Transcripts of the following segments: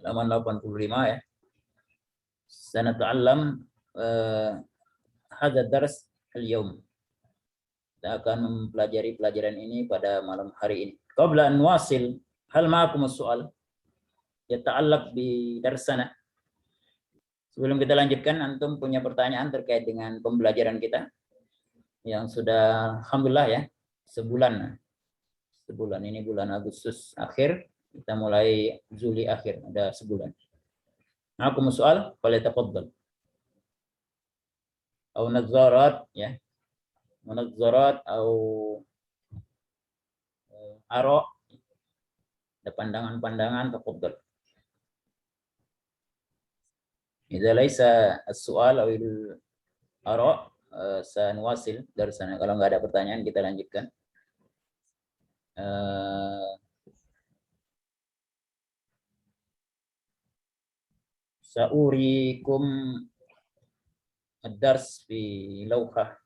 halaman 85 ya. Sanata'allam hadza dars al-yawm. Kita akan mempelajari pelajaran ini pada malam hari ini. Qabla an wasil, hal ma'akum as-su'al yata'allaq bi darsana. Sebelum kita lanjutkan, antum punya pertanyaan terkait dengan pembelajaran kita yang sudah alhamdulillah ya, sebulan. Sebulan ini bulan Agustus akhir, kita mulai Juli akhir, ada sebulan. Ma'akum as-su'al, falyatafaddal. Au nazarat ya. Munazzarat atau aro, ada pandangan-pandangan, tafadhal. Idza laisa as-su'al aw al-aro sanwasil darsana. Kalau enggak ada pertanyaan kita lanjutkan. Sa'urikum ad-dars fi lawhah.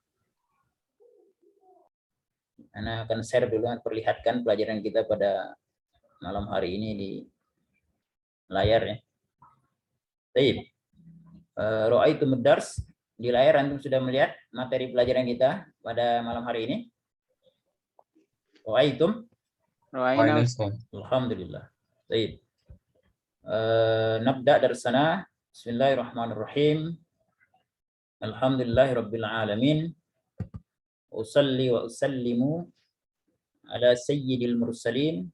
Ana akan share dulu, perlihatkan pelajaran kita pada malam hari ini di layar ya. Baik. Ra'aitum ad-dars, di layar antum sudah melihat materi pelajaran kita pada malam hari ini. Ra'aitum? Ra'ayna. Alhamdulillah. Baik. Nabda darsana. Bismillahirrahmanirrahim. Alhamdulillahirabbil alamin. Usalli wa usallimu ala sayyidil mursalin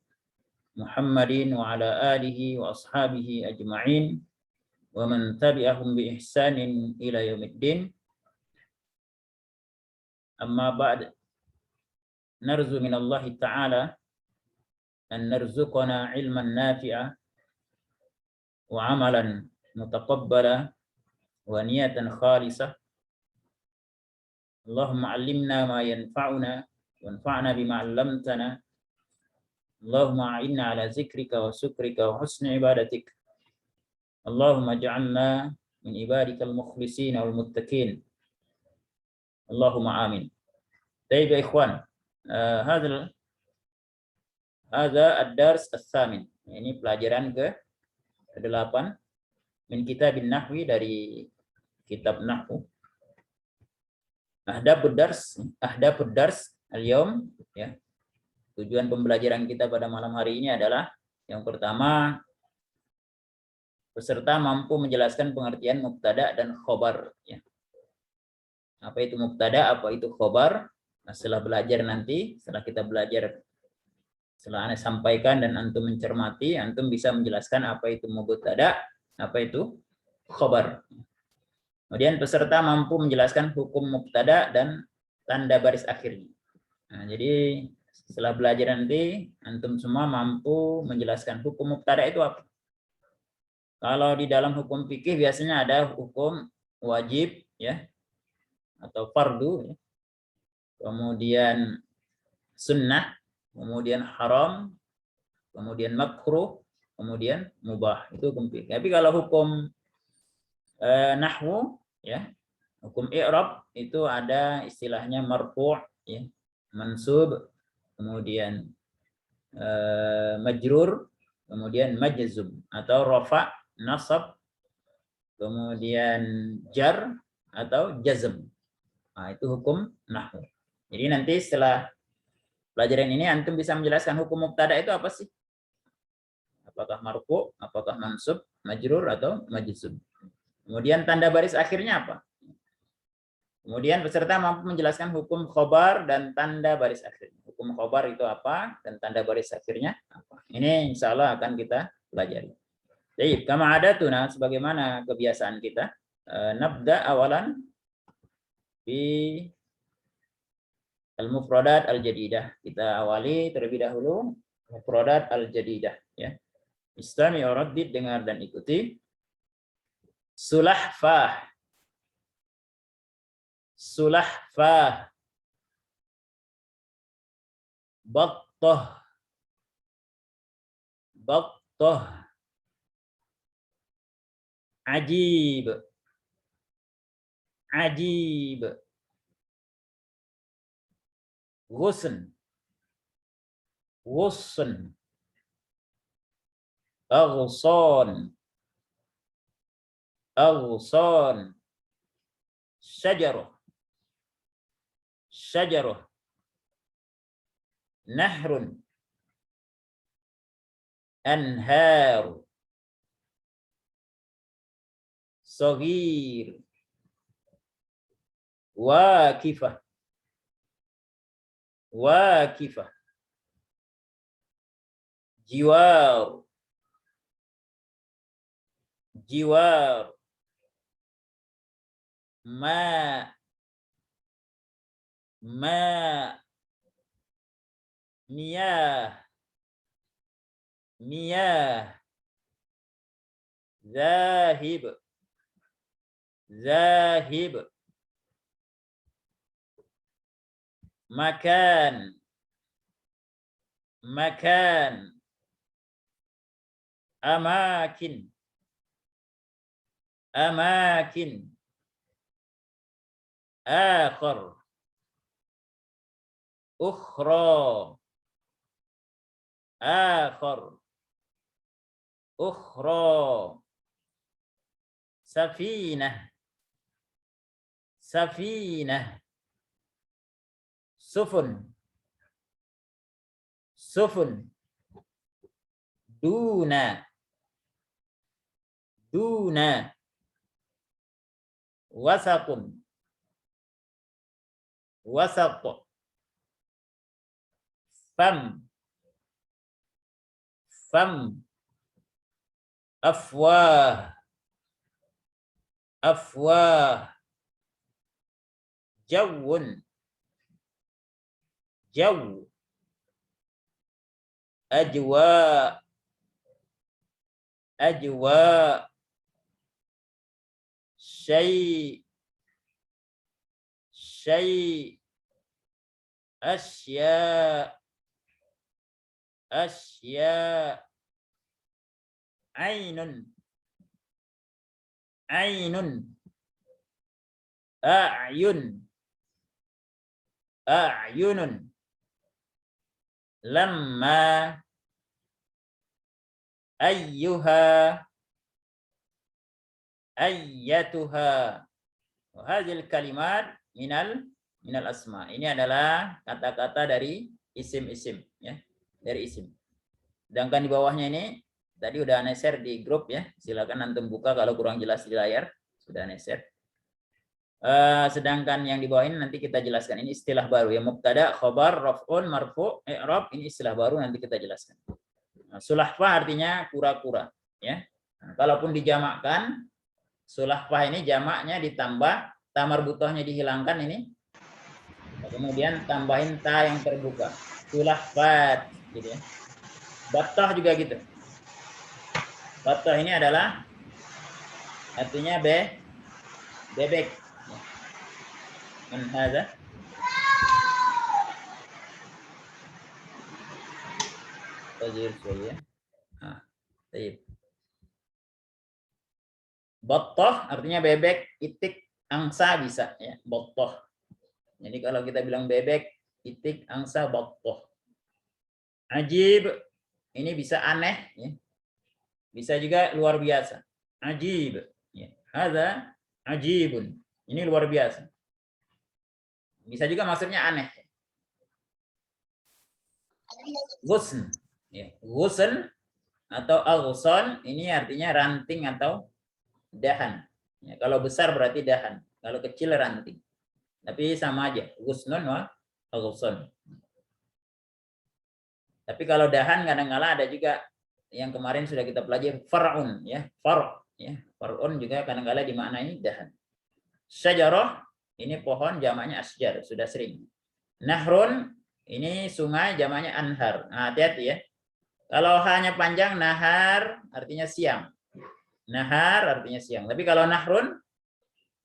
Muhammadin wa ala alihi wa ashabihi ajma'in wa man tabi'ahum bi ihsanin ila yaumiddin. Amma ba'd, narzu min Allah ta'ala an narzuqana ilman nafi'a wa amalan mutaqabbala wa niyatan khalisah. Allahumma 'allimna ma yanfa'una wanfa'na bima 'allamtana. Allahumma a'inna 'ala zikrika wa syukrika wa husni ibadatik. Allahumma ij'alna min ibadikal mukhlisin wal muttaqin. Allahumma amin. Baik ya ikhwan, hadza ad-dars ats-tsamin. Ini pelajaran ke-8 min kitabin nahwi, dari kitab nahwu. Ahdafud dars al-yaum ya. Tujuan pembelajaran kita pada malam hari ini adalah yang pertama, peserta mampu menjelaskan pengertian mubtada dan khobar ya. Apa itu mubtada, apa itu khobar? Nah, setelah belajar nanti, setelah kita belajar, setelah Anda sampaikan dan antum mencermati, antum bisa menjelaskan apa itu mubtada, apa itu khobar. Kemudian peserta mampu menjelaskan hukum mubtada dan tanda baris akhirnya. Nah, jadi setelah belajar nanti, antum semua mampu menjelaskan hukum mubtada itu apa. Kalau di dalam hukum fikih biasanya ada hukum wajib ya, atau fardu ya. Kemudian sunnah, kemudian haram, kemudian makruh, kemudian mubah. Itu hukum fikih. Tapi kalau hukum nahwu ya, hukum i'rab itu ada istilahnya marfu' ya, mansub, kemudian majrur, kemudian majzum, atau rafa, nasab, kemudian jar atau jazm. Nah, itu hukum nahwu. Jadi nanti setelah pelajaran ini antum bisa menjelaskan hukum mubtada itu apa sih? Apakah marfu', apakah mansub, majrur atau majzum. Kemudian tanda baris akhirnya apa? Kemudian peserta mampu menjelaskan hukum khobar dan tanda baris akhirnya. Hukum khobar itu apa dan tanda baris akhirnya apa? Ini insya Allah akan kita pelajari. Jadi, kama adatuna, sebagaimana kebiasaan kita, nabda awalan bi al-mufradat al-jadidah. Kita awali terlebih dahulu mufradat al-jadidah ya. Istami' wa raddid, dengar dan ikuti. Sulahfah. Sulahfah. Battah. Battah. Ajib. Ajib. Ghusn. Ghusn. Aghson. Aghson. Syajarah. Syajarah. Nahrun. Anhar. Saghir. Wakifah. Wakifah. Jiwar. Jiwar. Ma. Ma. Miyah. Miyah. Zahib. Zahib. Makan. Makan. Amakin. Amakin. Akhar. Ukhra. Akhar. Ukhra. Safinah. Safinah. Sufun. Sufun. Duna. Duna. Wasaqun. Wasaq. Fam. Fam. Afwah. Afwah. Jawun. Jaw. Ajwa. Ajwa. Syai. Syai. Asya. Asya. Ainun. Ainun. A'yun. A'yunun. Lamma. Ayyuha. Ayyatuha. Hadhil kalimat minal asma. Ini adalah kata-kata dari isim-isim, ya. Dari isim. Sedangkan di bawahnya ini tadi udah ana share di grup, ya. Silakan antum buka kalau kurang jelas di layar, sudah ana share. Sedangkan yang di bawah ini nanti kita jelaskan, ini istilah baru ya, mubtada, khobar, raf'un, marfu', i'rab, ini istilah baru nanti kita jelaskan. Nah, sulahfah artinya kura-kura, ya. Nah, kalaupun dijamakkan, sulahfah ini jamaknya ditambah ta marbutohnya dihilangkan ini, kemudian tambahin ta yang terbuka, sulahfat, gitu ya. Battah juga gitu. Battah ini adalah artinya bebek. من هذا تغيير شوية. طيب. Battah artinya bebek, itik, angsa bisa ya, battah. Jadi kalau kita bilang bebek, itik, angsa, battah. Ajib ini bisa aneh ya. Bisa juga luar biasa. Ajib ya. Hadza ajibun. Ini luar biasa. Bisa juga maksudnya aneh. Ghusn. Ya. Ghusn atau aghson ini artinya ranting atau dahan. Ya, kalau besar berarti dahan. Kalau kecil ranting. Tapi sama aja. Ghusnun wa aghson. Tapi kalau dahan kadang-kala ada juga yang kemarin sudah kita pelajari far'un ya. Far' ya. Far'un juga kadang-kala dimaknai dahan. Syajarah ini pohon, jamaknya asjar, sudah sering. Nahrun ini sungai, jamaknya anhar. Nah, hati-hati ya. Kalau hanya panjang nahar artinya siang. Nahar artinya siang. Tapi kalau nahrun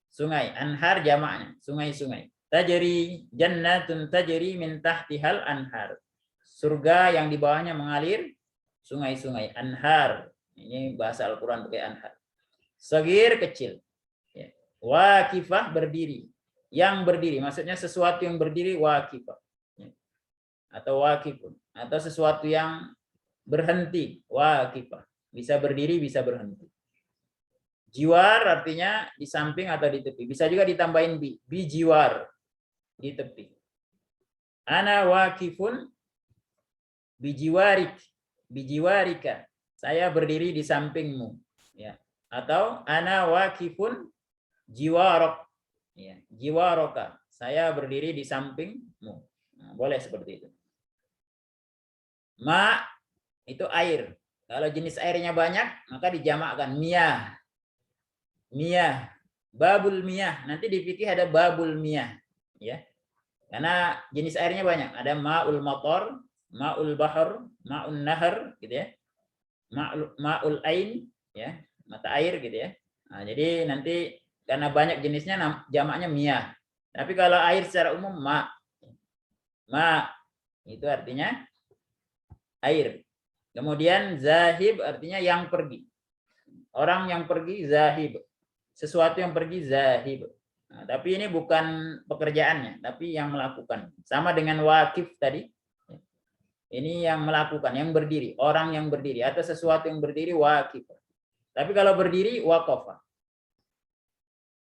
sungai, anhar jamaknya sungai-sungai. Tajri jannatun tajri min tahtihal anhar. Surga yang di bawahnya mengalir sungai-sungai. Anhar. Ini bahasa Al-Qur'an pakai anhar. Sagir kecil. Wakifah berdiri. Yang berdiri, maksudnya sesuatu yang berdiri wakifah. Atau wakifun. Atau sesuatu yang berhenti, wakifah. Bisa berdiri, bisa berhenti. Jiwar artinya di samping atau di tepi. Bisa juga ditambahin bi. Bi jiwar. Di tepi. Ana wakifun bijiwarik. Bijiwarika. Saya berdiri di sampingmu. Ya. Atau ana wakifun jiwarok. Ya. Jiwaroka. Saya berdiri di sampingmu. Nah, boleh seperti itu. Ma itu air. Kalau jenis airnya banyak, maka dijamakkan miyah. Miyah. Babul miyah. Nanti di fikih ada babul miyah. Ya. Karena jenis airnya banyak. Ada ma'ul motor, ma'ul bahar, ma'ul nahar, gitu ya. Ma'ul ain, ya. Mata air, gitu ya. Nah, jadi nanti karena banyak jenisnya, jamaknya miyah. Tapi kalau air secara umum, ma. Ma. Itu artinya air. Kemudian zahib artinya yang pergi. Orang yang pergi zahib. Sesuatu yang pergi zahib. Nah, tapi ini bukan pekerjaannya, tapi yang melakukan. Sama dengan wakif tadi. Ini yang melakukan, yang berdiri. Orang yang berdiri. Atau sesuatu yang berdiri wakif. Tapi kalau berdiri wakofa.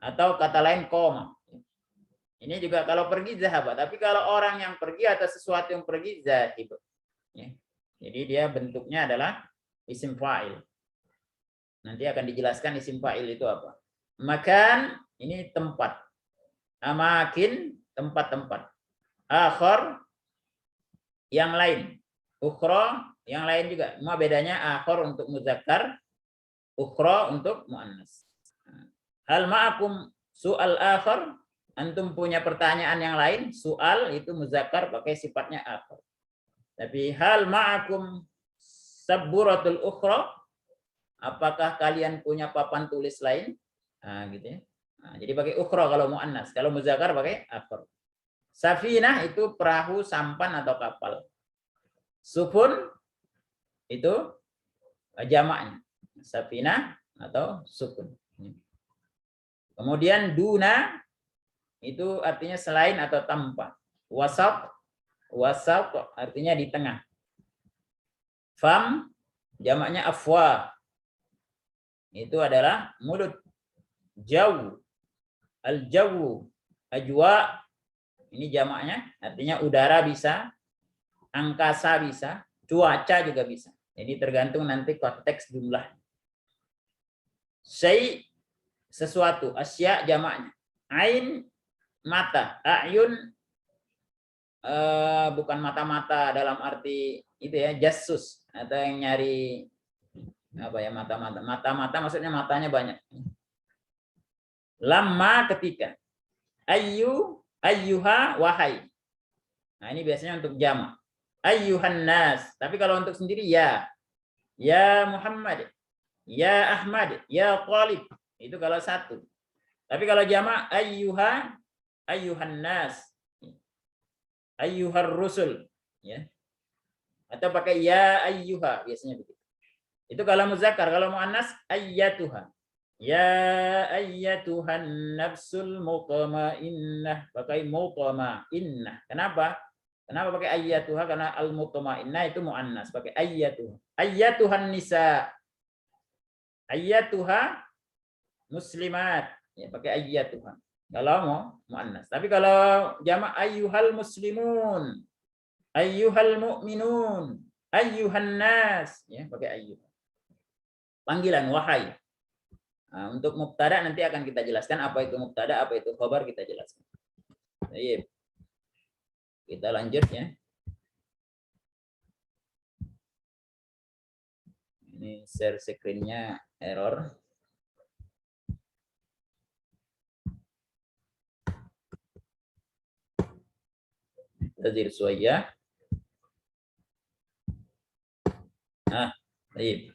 Atau kata lain koma. Ini juga kalau pergi zahaba. Tapi kalau orang yang pergi atau sesuatu yang pergi zahib. Jadi dia bentuknya adalah isim fa'il. Nanti akan dijelaskan isim fa'il itu apa. Makan ini tempat. Amakin tempat-tempat. Akhor yang lain. Ukhra yang lain juga. Cuma bedanya akhor untuk muzakkar, ukhra untuk muannas. Hal ma'akum su'al akhor. Antum punya pertanyaan yang lain. Su'al itu muzakkar pakai sifatnya akhor. Tapi hal ma'akum sabburatul ukhra. Apakah kalian punya papan tulis lain? Nah, gitu ya. Nah, jadi pakai ukhra kalau muannas. Kalau muzakkar pakai akhor. Safinah itu perahu, sampan atau kapal. Sufun itu jamaknya. Safinah atau sufun. Kemudian duna itu artinya selain atau tanpa. Wasat, wasat artinya di tengah. Fam jamaknya afwa. Itu adalah mulut. Jawu, al-jawu, ajwa, ini jamaknya, artinya udara bisa, angkasa bisa, cuaca juga bisa. Jadi tergantung nanti konteks jumlah. Syai, sesuatu, asya jamaknya. Ain, mata, ayun, bukan mata-mata dalam arti itu ya, jasus, atau yang nyari apa ya, mata-mata. Mata-mata maksudnya matanya banyak. Lama ketika. Ayyuha wahai. Nah, ini biasanya untuk jamak. Ayyuhan nas. Tapi kalau untuk sendiri ya. Ya Muhammad. Ya Ahmad. Ya Qalib. Itu kalau satu. Tapi kalau jamak ayyuhan nas. Ayyuhar rusul. Ya. Atau pakai ya ayyuha biasanya begitu. Itu kalau muzakkar. Kalau muannas ayyatuha. Ya ayyatuhan nafsul mutmainnah. Pakai mutmainnah. Kenapa? Kenapa pakai ayyatuha? Karena al mutmainnah itu muannas. Pakai ayyatuha. Ayyatuhan nisa. Ayyatuha muslimat. Ya, pakai ayyatuha. Kalau mau muannas. Tapi kalau jamak ayyuhal muslimun. Ayyuhal mu'minun. Ayyuhan nas. Ya, pakai ayyuh. Panggilan wahai. Nah, untuk mubtada nanti akan kita jelaskan apa itu mubtada, apa itu khabar kita jelaskan. Baik. Kita lanjut ya. Ini share screen-nya error. Tazir suaya. Nah, baik.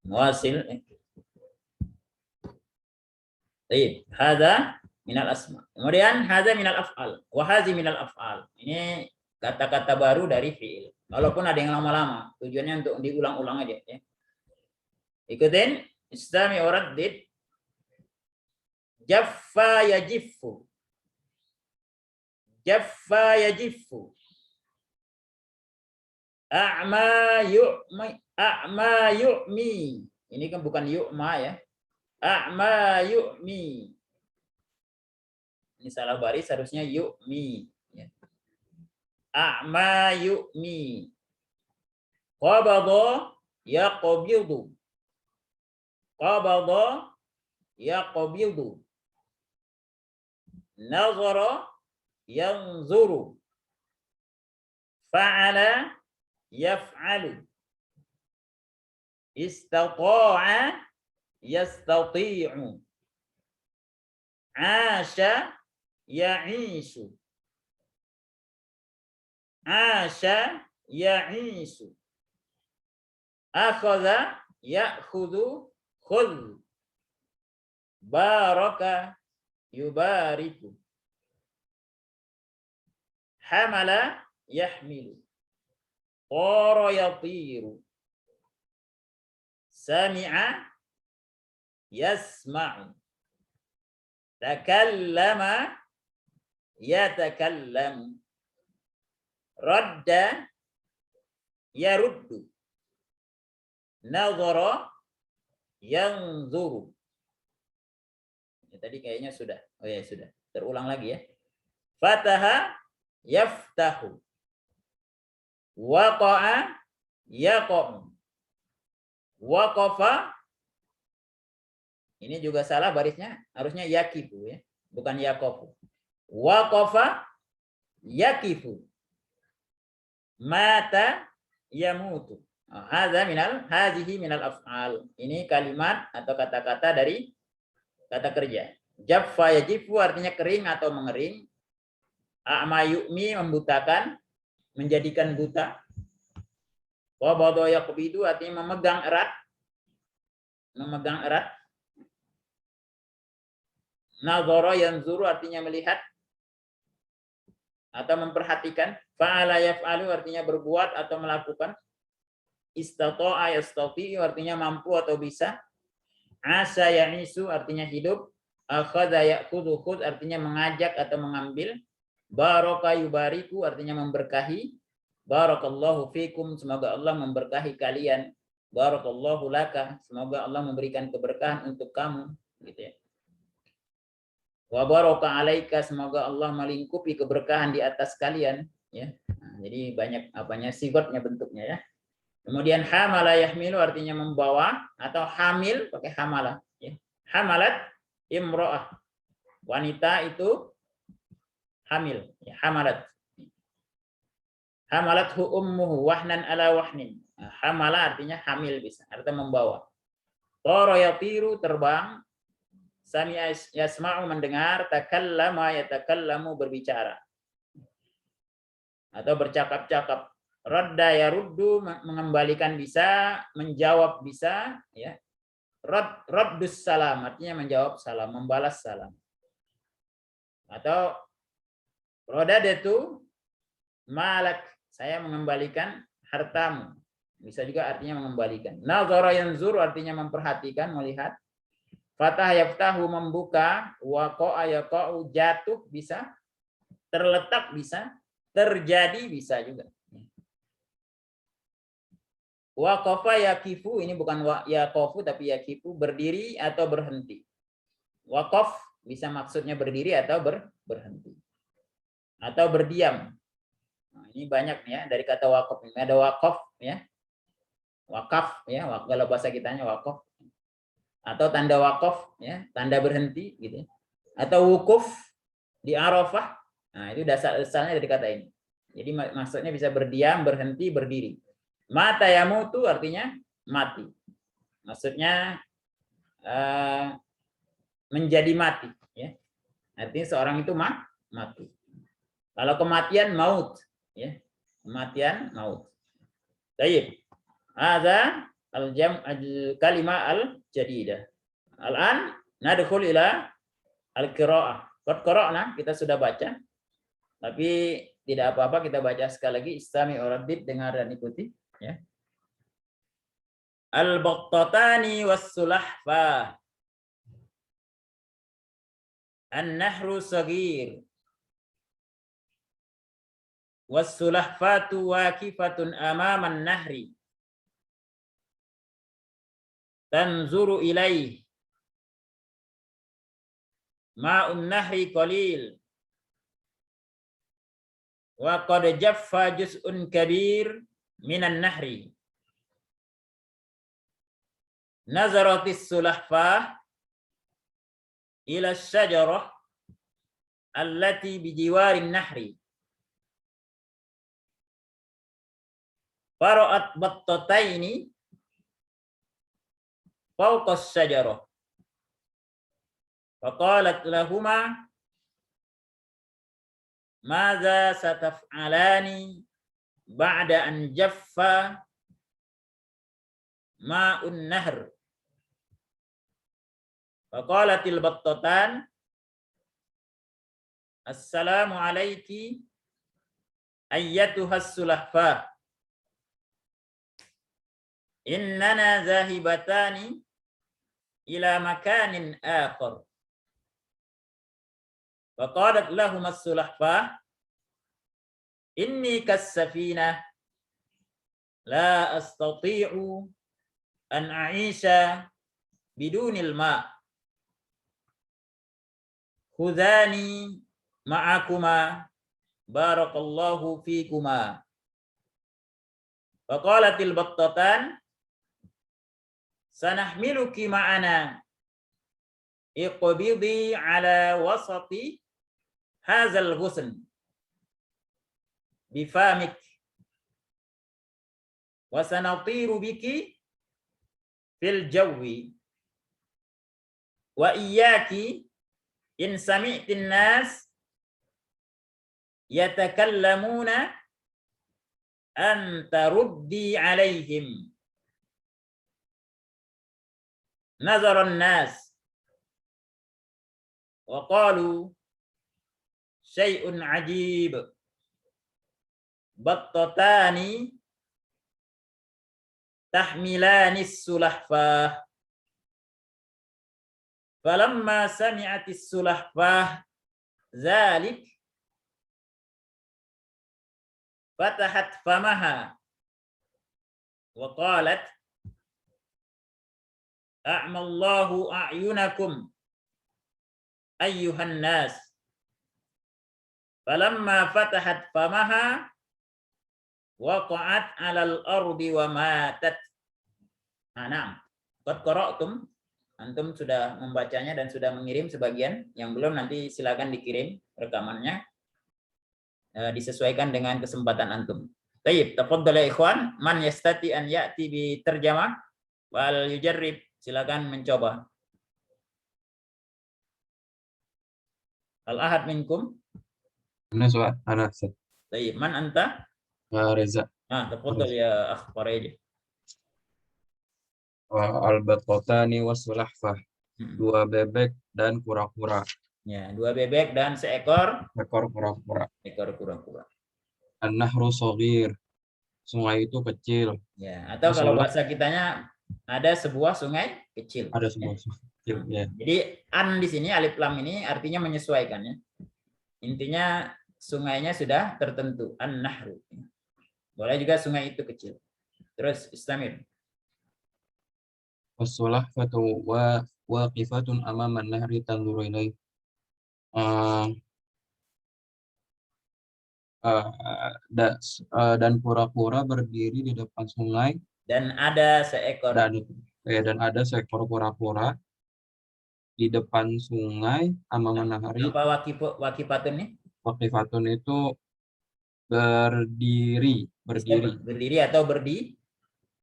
Muasil. Baik, hadza minal asma. Kemudian hadza minal af'al, wa hazi minal af'al. Ini kata-kata baru dari fi'il. Walaupun ada yang lama-lama, tujuannya untuk diulang-ulang aja ya. Ikutin istami waraddid. Jaffa yajiffu. Jaffa yajiffu. A'ma yu'mi. A'ma yu'mi. Ini kan bukan yu'ma ya. A'ma yu'mi. Ini salah baris, harusnya yu'mi. Ya. A'ma yu'mi. Qabada yaqbidu. Qabada yaqbidu. Nazara yanzuru. Fa'ala yaf'alu. Istata'a yastati'u. 'Asha ya'ishu. 'Asha ya'ishu. Akhadha ya'khudhu khudh. Baraka yubariku. Hamala yahmilu. Tara yatiru. Sami'a yasma'u. Takallama yatakallamu. Radda yaruddu. Nazara yanzuru. Ya, tadi kayaknya sudah. Oh ya, sudah. Terulang lagi ya. Fataha yaftahu. Waqa'a yaqa'u. Waqafa. Ini juga salah barisnya, harusnya yakifu ya, bukan yakofu. Waqafa yakifu. Mata yamutu. Hazihi minal af'al. Ini kalimat atau kata-kata dari kata kerja. Jaffa yajifu artinya kering atau mengering. A'ma yu'mi membutakan, menjadikan buta. Qabada yaqbidu artinya memegang erat. Memegang erat. Nazara yanzuru artinya melihat atau memperhatikan. Fa'ala yaf'alu artinya berbuat atau melakukan. Istata'a yastati'u artinya mampu atau bisa. Asa ya'isu artinya hidup. Akhadha ya'khudhu khudh artinya mengajak atau mengambil. Baraka yubariku artinya memberkahi. Barakallahu fikum, semoga Allah memberkahi kalian. Barakallahu laka, semoga Allah memberikan keberkahan untuk kamu, gitu ya. Wa baraka alaika, semoga Allah melingkupi keberkahan di atas kalian, ya. Nah, jadi banyak apanya sifatnya bentuknya ya. Kemudian hamala yahmilu artinya membawa atau hamil pakai hamala ya. Hamalat imro'ah, wanita itu hamil ya, hamalat. Hamalathu ummuhu wahnan ala wahnin. Nah, hamala artinya hamil bisa, artinya membawa. Tara yatiru terbang. Sami yasma'u mendengar, takallama yatakallamu berbicara atau bercakap-cakap. Radda yaruddu mengembalikan bisa, menjawab bisa ya. Raddus salam artinya menjawab salam, membalas salam. Atau radadatu malak, saya mengembalikan hartamu. Bisa juga artinya mengembalikan. Nazara yanzuru artinya memperhatikan, melihat. Fatah yaftahu membuka, waqa'a yaqa'u jatuh bisa, terletak bisa, terjadi bisa juga. Waqafa yakifu, ini bukan yaqafu tapi yakifu, berdiri atau berhenti. Waqaf bisa maksudnya berdiri atau berhenti. Atau berdiam. Nah, ini banyak ya dari kata waqaf ini. Ada waqaf ya. Waqaf ya, kalau bahasa kitanya waqaf. Atau tanda wakaf ya, tanda berhenti gitu ya. Atau wukuf di Arafah. Nah, itu dasarnya dari kata ini. Jadi maksudnya bisa berdiam, berhenti, berdiri. Mata yamutu artinya mati. Maksudnya menjadi mati ya. Artinya seorang itu mati. Kalau kematian maut ya. Kematian maut. Baik. Ada al-kalimah al-jadidah. Al-an nadkhul ila al-qiraah. Qad qara'na, kita sudah baca. Tapi tidak apa-apa kita baca sekali lagi. Istami urabbit, dengar dan ikuti ya. Al-baqtatani was-sulahfa. An-nahru sagir. wassulahfatu waqifatun amaman nahri tanzuru ilaih ma'un nahri qalil wa qad jaffa juz'un kabir minan nahri nazaratis sulahfah ila syajarah allati bijiwarin nahri fara'at battataini fawqa syajarah faqalat lahuma madza sataf'alani ba'da an jaffa ma'un nahr faqalatil battatan assalamu alayki ayyatuhas sulahfah innana zahibatani ila makanin akhar faqalat lahum as-sulahfah inni kas-safinah la astati'u an a'isha bidunil ma' khudhani ma'akuma barakallahu fikuma faqalatil battatan sanahmiluki ma'ana iqbidi ala wasati hadzal ghusn bifamik wa sanatiru biki fil jawi wa iyyaki in sami'tin nas yatakallamuna an taruddi alaihim nazaran nas wa qalu syai'un ajib battatani tahmilanis sulahfah falamma sami'atis sulahfah zalik fatahat famaha wa qalat a'mallahu a'yunakum ayyuhan nas falamma fatahat famaha waqa'at 'alal ardi wa matat. Nah, qad qara'tum, antum sudah membacanya dan sudah mengirim sebagian, yang belum nanti silakan dikirim rekamannya, disesuaikan dengan kesempatan antum. Baik, tafadhal ya ikhwan, man yastati an ya'ti bi terjemah wal yujarrib, silakan mencoba. Al ahad minkum? Ana soal ana Ustaz. Baik, man anta? Reza. Tafadhal ya akh Farid. Al-battatani was-sulahfah. Dua bebek dan kura-kura. Ya, dua bebek dan seekor kura-kura. ekor kura-kura. An-nahru shaghir. Sungai itu kecil. Ya, atau kalau bahasa kitanya ada sebuah sungai kecil. Ada sebuah sungai kecil, ya. Jadi an di sini alif lam ini artinya menyesuaikan ya. Intinya sungainya sudah tertentu, an-nahru. Boleh juga sungai itu kecil. Terus istamir. Was-sulahfatu waqifatun amama an-nahri tanzuru ilaih. Dan kura-kura berdiri di depan sungai dan ada seekor ada seekor kura-kura di depan sungai amama nahari. Apa waqifatun nih? Waqifatun itu berdiri atau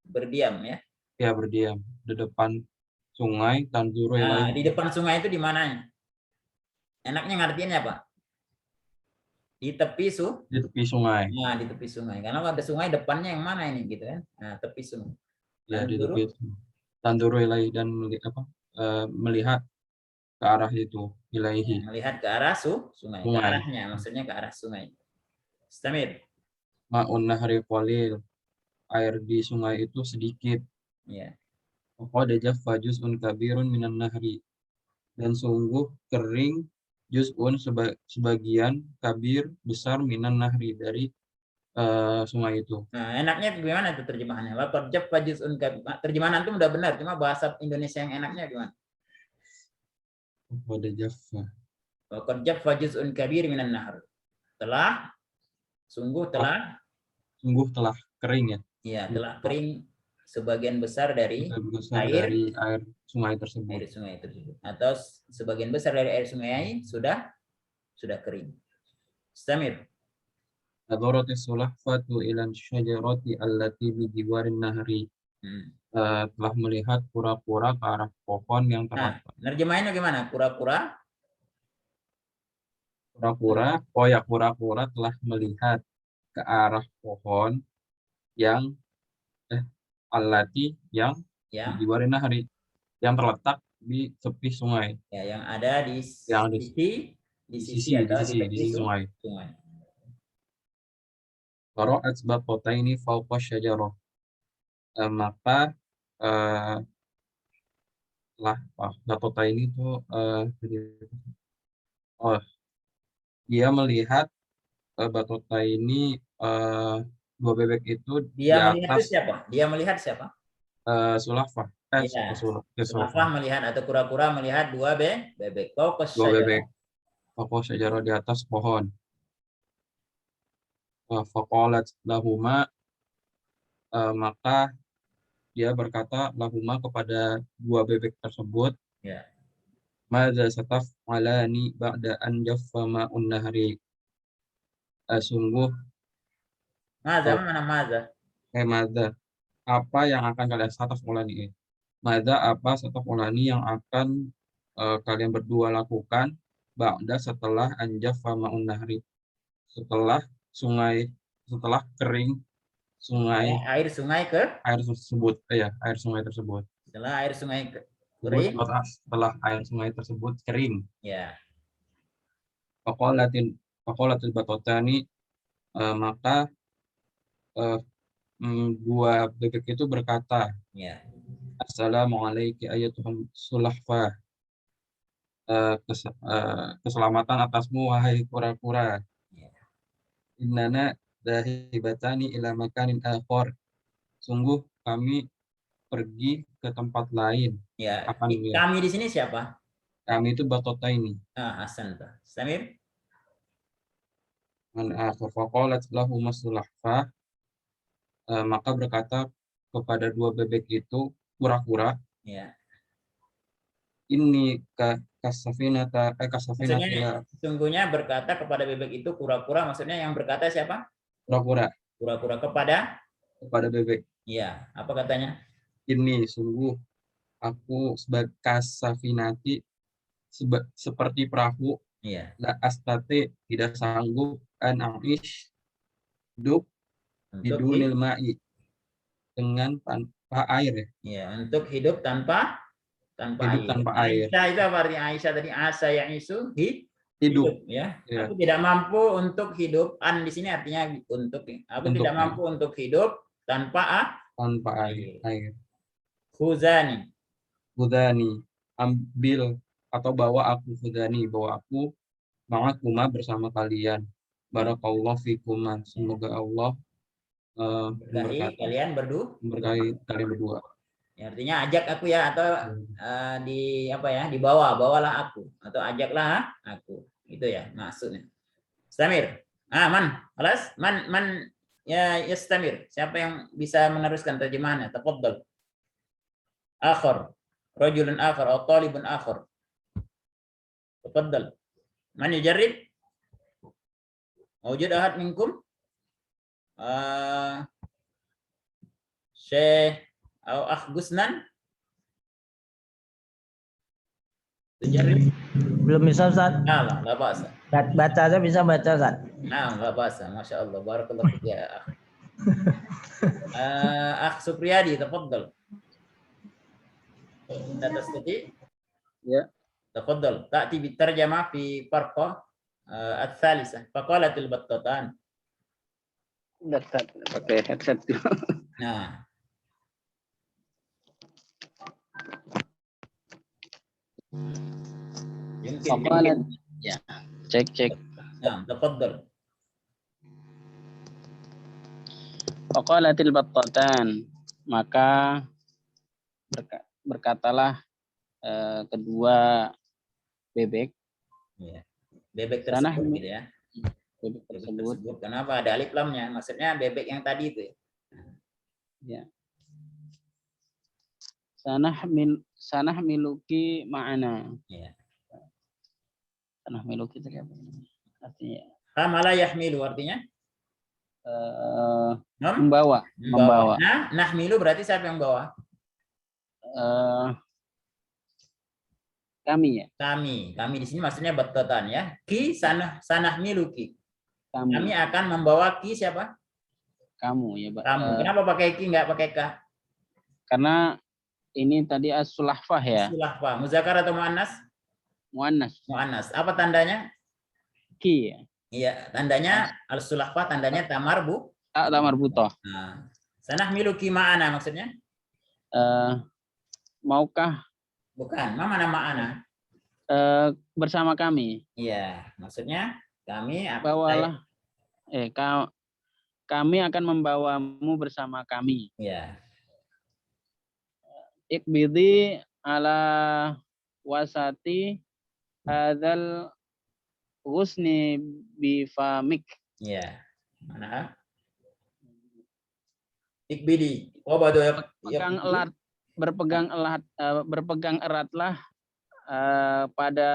berdiam ya? Ya, berdiam di depan sungai tanzuru ilaih. Di depan sungai itu di mana? Enaknya ngartiinnya apa? Di tepi sungai. Nah, di tepi sungai. Karena kalau ada sungai depannya yang mana ini gitu kan? Nah, tepi sungai. Ya, di tepi tanzuru ilaih dan melihat ke arah itu, ilaihi. Melihat ke arah sungai. Ke arahnya, maksudnya ke arah sungai. Istamir. Ma'un nahri qalil. Air di sungai itu sedikit. Ya. Qad jaffa juz'un kabirun minan nahri. Dan sungguh kering juz'un sebagian kabir besar minan nahri dari sungai itu. Nah, enaknya gimana itu terjemahannya? Laqad jaffa juz'un kabir. Terjemahan antum udah benar, cuma bahasa Indonesia yang enaknya gimana? Pada Jaffa. Laqad jaffa juz'un kabir minan nahr. Sungguh telah kering ya. ya, telah kering sebagian besar dari Dari air sungai tersebut. air sungai tersebut. Atau sebagian besar dari air sungai sudah kering. Istamir. Nadharati sulahfatu ila syajarati allati bi jiwarin nahri. Telah melihat kura-kura ke arah pohon yang Nah, terletak. nerjemahinnya gimana? Kura-kura kura-kura telah melihat ke arah pohon yang allati yang di jiwarin nahri, yang terletak di tepi sungai. Ya, yang ada di sisi sungai. Qara'at baqataini fawqa syajarah. Maka baqata ini tuh dia melihat baqata ini dua bebek itu di atas Dia melihat siapa? Sulafah. Ya, Sulafah melihat atau kura-kura melihat dua bebek. Dua bebek. Fawqa syajarah, di atas pohon. Faqalat lahuma, maka dia berkata lahuma kepada dua bebek tersebut, ya. Madza sataf'alani ba'da an jaffa ma'un nahri. Sungguh Madza. Madza, apa yang akan kalian sataf'alani? Madza, apa sataf'alani yang akan kalian berdua lakukan ba'da, setelah an jaffa ma'un nahri, setelah kering sungai, air sungai tersebut. Air sungai tersebut. Setelah air sungai kering. Setelah air sungai tersebut kering. Ya. Faqalatil baqatani, maka dua bebek itu berkata, ya. Assalamualaikum ayyatuhal sulahfah. Keselamatan atasmu wahai kura-kura. Ya. Innana dahibatani ila makanin akhar. Sungguh kami pergi ke tempat lain. Ya. Kami di sini siapa? Kami itu baqataini. Hasan. Samir. Man akhar faqalat lahu masulahfah, maka berkata kepada dua bebek itu kura-kura, ya. Ini kasafinata sungguhnya berkata kepada bebek itu kura-kura, maksudnya yang berkata siapa? Kura-kura kepada bebek. Iya, apa katanya? Ini sungguh aku sebagai kasafinati, seperti perahu. Iya. La astate, tidak sanggup an aish, hidup bidunil ma'i, dengan tanpa air. Ya, untuk hidup tanpa air. Aisyah itu apa artinya? Aisyah tadi asa yang isu hidup ya. Aku tidak mampu untuk hidup. An di sini artinya untuk. Aku tidak mampu untuk hidup tanpa air. Khuzani, ambil atau bawa aku. Bawa aku ma'akuma, bersama kalian. Barakallahu fikuma, semoga Allah memberkahi kalian berdua. Ya, artinya ajak aku ya, atau bawalah aku, atau ajaklah aku, itu ya maksudnya. Istamir. Alas man ya yastamir. Siapa yang bisa meneruskan terjemahannya? Tafadhal. Akhar, rajulun akhar atau talibun akhar. Tafadhal. Man yujarrib? Mawjud ahad minkum? Syekh atau Gusnan? Belum bisa, Ustaz. Nah, enggak bahasa. Baca aja bisa baca, Ustaz. Nah, enggak bahasa. Masya Allah. Barakallahu fiik ya. Supriyadi, tafadhal. Anda tastati? Ya. Tafadhal. Ta'ti bitarjamah fi farqa al-thalithah. Faqalatil battatan. Pakai headset dulu. Nah. Mungkin. Ya. Cek. Nah, tafadhal. Faqalatil battatan, maka berkatalah kedua bebek. Ya. Bebek Sanah tersebut gitu ya. bebek Bebek tersebut. tersebut. Kenapa ada alif lamnya? Maksudnya bebek yang tadi itu. Ya. Sanah miluki ma'ana. Ya. Sanah miluki itu apa? Artinya Hamala yahmilu artinya membawa. Nah, nahmilu berarti siapa yang bawa? Kami ya. Kami di sini maksudnya battatan ya. Ki sanah miluki. Kami. Kami akan membawa ki siapa? Kamu ya, Pak. Kamu. Kenapa pakai ki nggak pakai ka? Karena ini tadi as-sulahfah ya. Sulahfa. Muzakkar atau muannas? Muannas. Muannas. Apa tandanya? Ki ya. Iya, tandanya al-sulahfa tandanya tamar bu. Tamar butoh. Nah, sanah miluki ma'ana maksudnya? Maukah Bukan. Mana ma'ana? bersama kami? Iya, maksudnya kami Bawalah. Kami akan membawamu bersama kami. Iya. Ikbidi ala wasati hadzal ghusni bifamik. Iya. Mana? Ikbidi. Wabadu Berpegang eratlah pada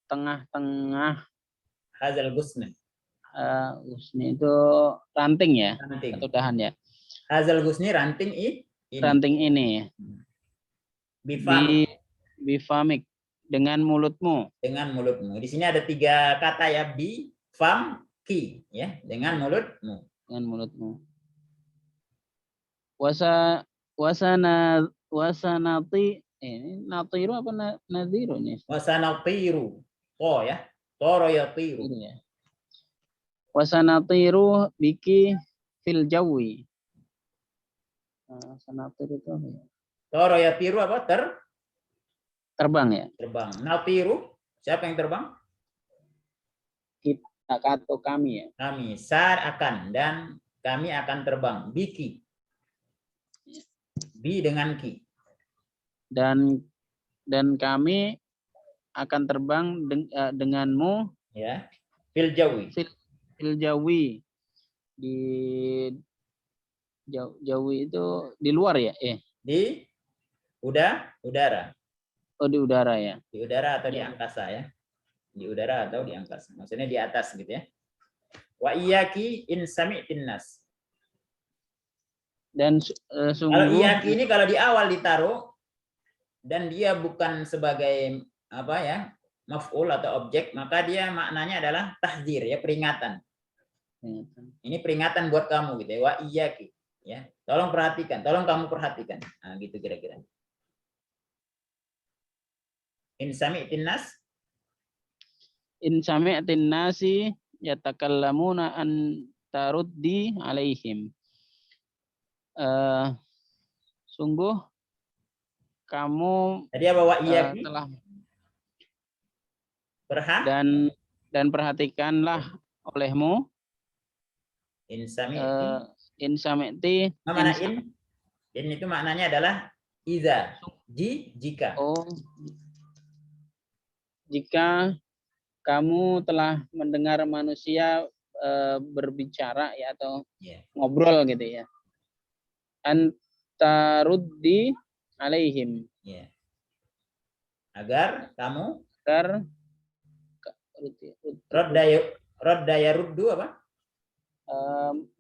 tengah-tengah hazal gusni. Gusni itu ranting ya, Ranting. atau dahan ya. Hazal gusni ranting ini. Ranting ini. Bifamik dengan mulutmu. Dengan mulutmu. Di sini ada 3 kata ya, bi, fam, ki ya, dengan mulutmu. Dengan mulutmu. Wasanati ini natiru apa nadiru nih? Wasanatiru. To ya. Toro yatiru. Ini ya. Wasanatiru biki fil jawi. Sanatiru itu apa ya? Toro yatiru apa? Terbang ya. Terbang. Natiru. Siapa yang terbang? Kita atau kami ya. Kami. Sar akan dan kami akan terbang. Biki. Bi dengan ki. Dan kami akan terbang denganmu Ya. Fil jawi. Fil jawi di jawi itu di luar ya? Di udara. Oh, di udara ya. Di udara atau di angkasa ya. Di udara atau di angkasa. Maksudnya di atas gitu ya. Wa iyyaki in sami'tin nas. Dan kalau iyaki ini kalau di awal ditaruh dan dia bukan sebagai apa ya, maf'ul atau objek, maka dia maknanya adalah tahdzir ya, peringatan. Ini peringatan buat kamu gitu ya. Wa iyyaki ya. Tolong perhatikan, tolong kamu perhatikan. Nah, gitu kira-kira. In sami'tin nas. In sami'tin nasi yatakallamuna an taruddi alaihim. Sungguh kamu tadi apa wa iyyaki? Telah dan perhatikanlah olehmu in sami'ti mana in itu maknanya adalah iza jika jika kamu telah mendengar manusia berbicara ya atau ngobrol gitu ya, antaruddi alaihim agar kamu rodda yaruddu apa?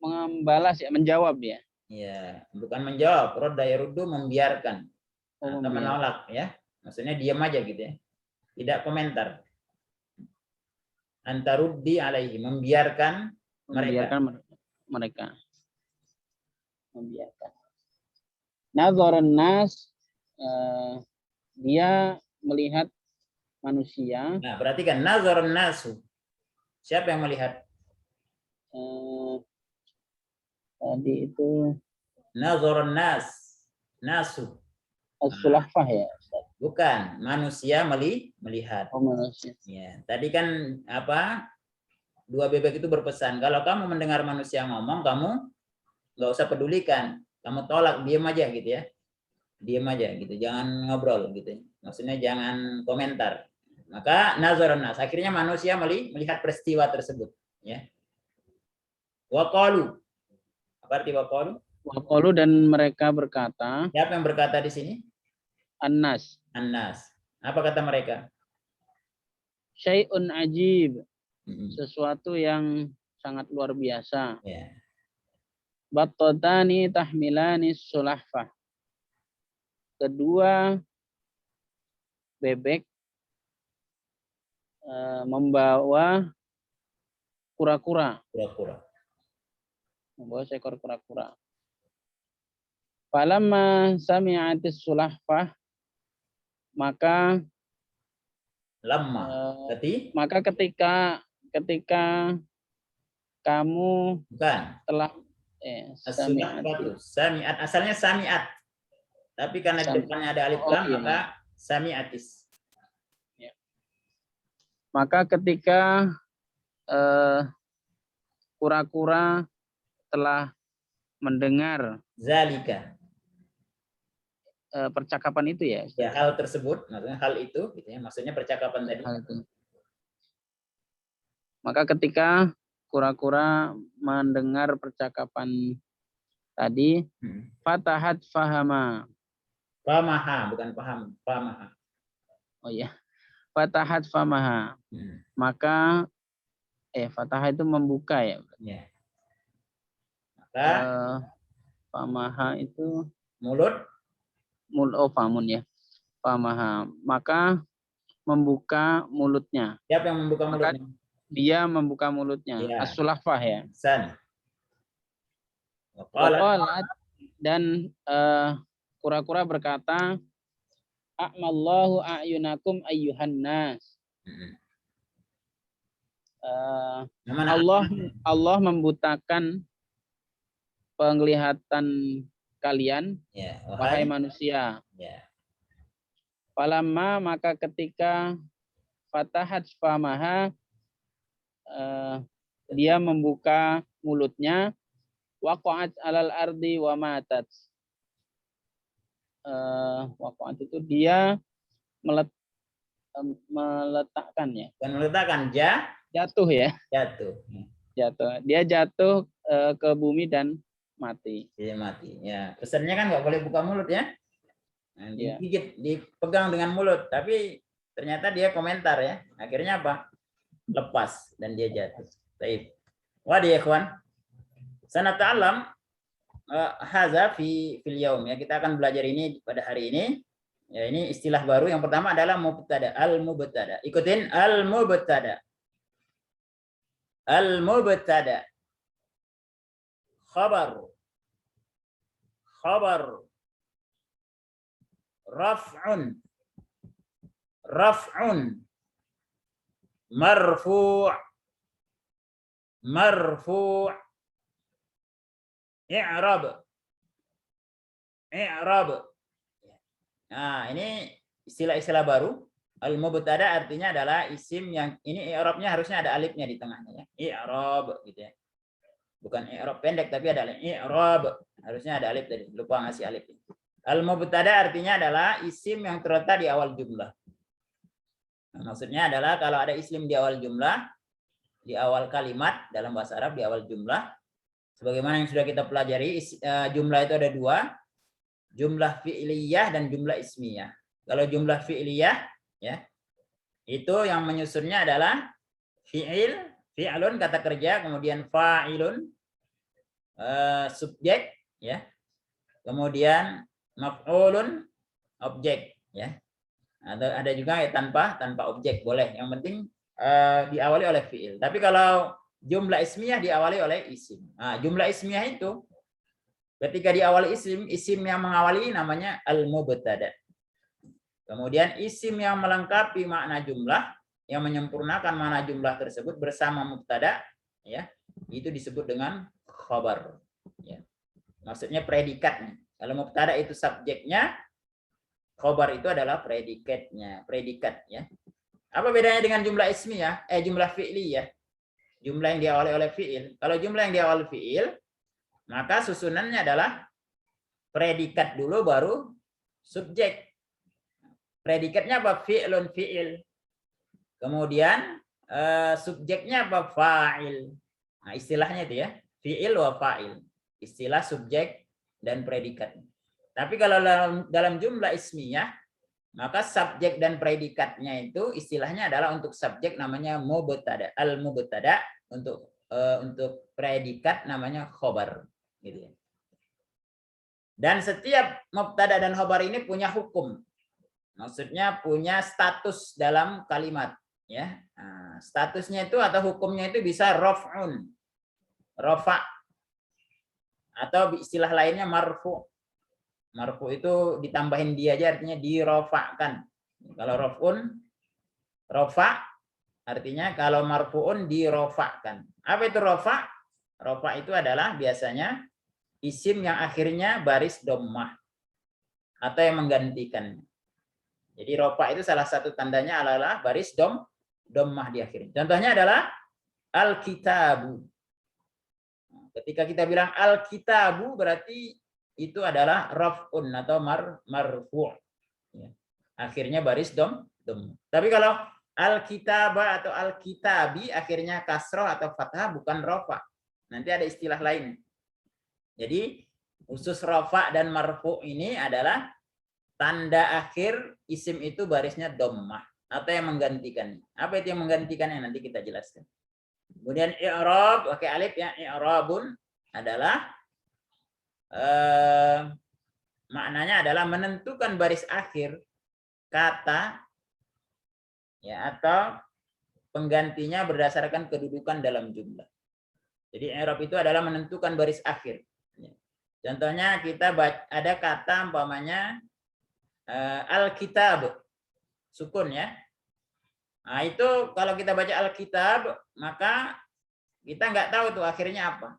Membalas ya, menjawab ya. Ya, bukan menjawab, rodda yaruddu membiarkan atau menolak ya. Maksudnya diam aja gitu ya. Tidak komentar. Antaruddi alaihi membiarkan mereka. Membiarkan. Nazaran nas dia melihat manusia. Nah, berarti kan nazaran nasu. Siapa yang melihat? Tadi itu nazaran nasu. As-sulahfah ya. Bukan, manusia melihat. Oh, manusia. Ya, tadi kan apa? Dua bebek itu berpesan, kalau kamu mendengar manusia ngomong, kamu nggak usah pedulikan, kamu tolak, diam aja gitu ya, diam aja gitu, jangan ngobrol gitu, maksudnya jangan komentar. Maka nazaron nas, akhirnya manusia melihat peristiwa tersebut, ya. Waqalu, apa arti waqalu? Waqalu dan mereka berkata, Siapa yang berkata di sini? An-nas, An-nas. Apa kata mereka? syai'un ajib, Mm-mm. sesuatu yang sangat luar biasa. Ya. Battotani tahmilani sulahfah. Kedua bebek membawa kura-kura, Kura-kura. membawa seekor kura-kura. Falamma sami'atis sulahfah, maka Lama. maka ketika kamu Bukan. telah As-sulahfatu. Sami'at. Asalnya sami'at. Tapi karena di depannya ada alif lam, iya. maka sami'atis. Maka ketika kura-kura telah mendengar Zalika. percakapan itu ya. Ya, hal tersebut, maksudnya hal itu, gitu ya. Maksudnya percakapan tadi. Hal itu. Maka ketika kura-kura mendengar percakapan tadi, fatahat fahama. Pamaha, bukan paham. Pamaha. Oh iya. Fatahat famaha. Maka fatah itu membuka ya. Ya. Maka famaha itu mulut. famun ya. Famaha. Maka membuka mulutnya. Siapa yang membuka Maka mulutnya? dia membuka mulutnya. Ya. As-sulahfah ya. San. Waqalat, dan kura-kura berkata, a'mallahu a'yunakum ayyuhan nas. Allah membutakan penglihatan kalian, ya, wahai manusia. Ya. Falamma, maka ketika fatahat famaha, dia membuka mulutnya, waqa'at alal ardi wa matat. Waqa'at itu dia meletakkannya. Bukan meletakkan, Jatuh ya. Jatuh. Jatuh. Dia jatuh ke bumi dan mati. Dia mati. Ya, pesannya kan nggak boleh buka mulut ya. Nah, digigit, dipegang dengan mulut, tapi ternyata dia komentar ya. Akhirnya apa? Lepas dan dia jatuh. Baik. Wadi ikhwan. Sanata'allam hadza fil yaum ya. Kita akan belajar ini pada hari ini. Ya, ini istilah baru. Yang pertama adalah mubtada, al-mubtada. Ikutin al-mubtada. Al-mubtada. Khabar. Raf'un. Marfu'. I'rab. Nah, ini istilah-istilah baru. Al-mubtada artinya adalah isim yang ini i'rabnya harusnya ada alifnya di tengahnya ya. I'rab gitu ya. Bukan i'rab pendek tapi ada alif. I'rab harusnya ada alif tadi. Lupa ngasih alif. Al-mubtada artinya adalah isim yang terletak di awal jumlah. Nah, maksudnya adalah kalau ada isim di awal jumlah, di awal kalimat dalam bahasa Arab di awal jumlah, sebagaimana yang sudah kita pelajari, jumlah itu ada dua, jumlah fi'liyah dan jumlah ismiyah. Kalau jumlah fi'liyah, ya, itu yang menyusunnya adalah fi'lun kata kerja, kemudian fa'ilun subjek, ya, kemudian maf'ulun objek, ya. Ada juga ya tanpa objek boleh. Yang penting diawali oleh fi'il. Tapi kalau jumlah ismiyah diawali oleh isim. Nah, jumlah ismiyah itu ketika diawali isim yang mengawali namanya al-mubtada. Kemudian isim yang melengkapi makna jumlah, yang menyempurnakan makna jumlah tersebut bersama mubtada, ya, itu disebut dengan khabar. Ya. Maksudnya predikatnya. Kalau mubtada itu subjeknya, khabar itu adalah predikat, ya. Apa bedanya dengan jumlah ismiyah? Jumlah fi'liyah. Jumlah yang diawali oleh fiil. Kalau jumlah yang diawali fiil, maka susunannya adalah predikat dulu baru subjek. Predikatnya apa? Fi'lun fi'il. Kemudian subjeknya apa? Fa'il. Nah, istilahnya itu ya. Fi'il wa fa'il. Istilah subjek dan predikat. Tapi kalau dalam jumlah ismiyah, maka subjek dan predikatnya itu istilahnya adalah untuk subjek namanya mubtada, al-mubtada, untuk predikat namanya khobar, gitu ya. Dan setiap mubtada dan khobar ini punya hukum. Maksudnya punya status dalam kalimat, ya. Nah, statusnya itu atau hukumnya itu bisa raf'un, rafa, atau istilah lainnya marfu. Marfu itu ditambahin dia aja, artinya dirofakkan. Kalau rofun, rofa, artinya kalau marfuun dirofakkan. Apa itu rofa? Rofa itu adalah biasanya isim yang akhirnya baris dommah atau yang menggantikannya. Jadi rofa itu salah satu tandanya adalah baris dommah di akhirnya. Contohnya adalah al-kitabu. Ketika kita bilang al-kitabu berarti itu adalah raf'un atau marfu'. Ya. Akhirnya baris dom. Tapi kalau al-kitaba atau al-kitabi akhirnya kasroh atau fathah bukan rafa. Nanti ada istilah lain. Jadi khusus rafa dan marfu' ini adalah tanda akhir isim itu barisnya dommah atau yang menggantikannya. Apa itu yang menggantikannya? Nanti kita jelaskan. Kemudian i'rab pakai alif ya, i'rabun adalah maknanya adalah menentukan baris akhir kata ya atau penggantinya berdasarkan kedudukan dalam jumlah. Jadi i'rab itu adalah menentukan baris akhir. Contohnya kita ada kata umpamanya al-kitab sukun ya. Nah, itu kalau kita baca al-kitab maka kita nggak tahu tuh akhirnya apa.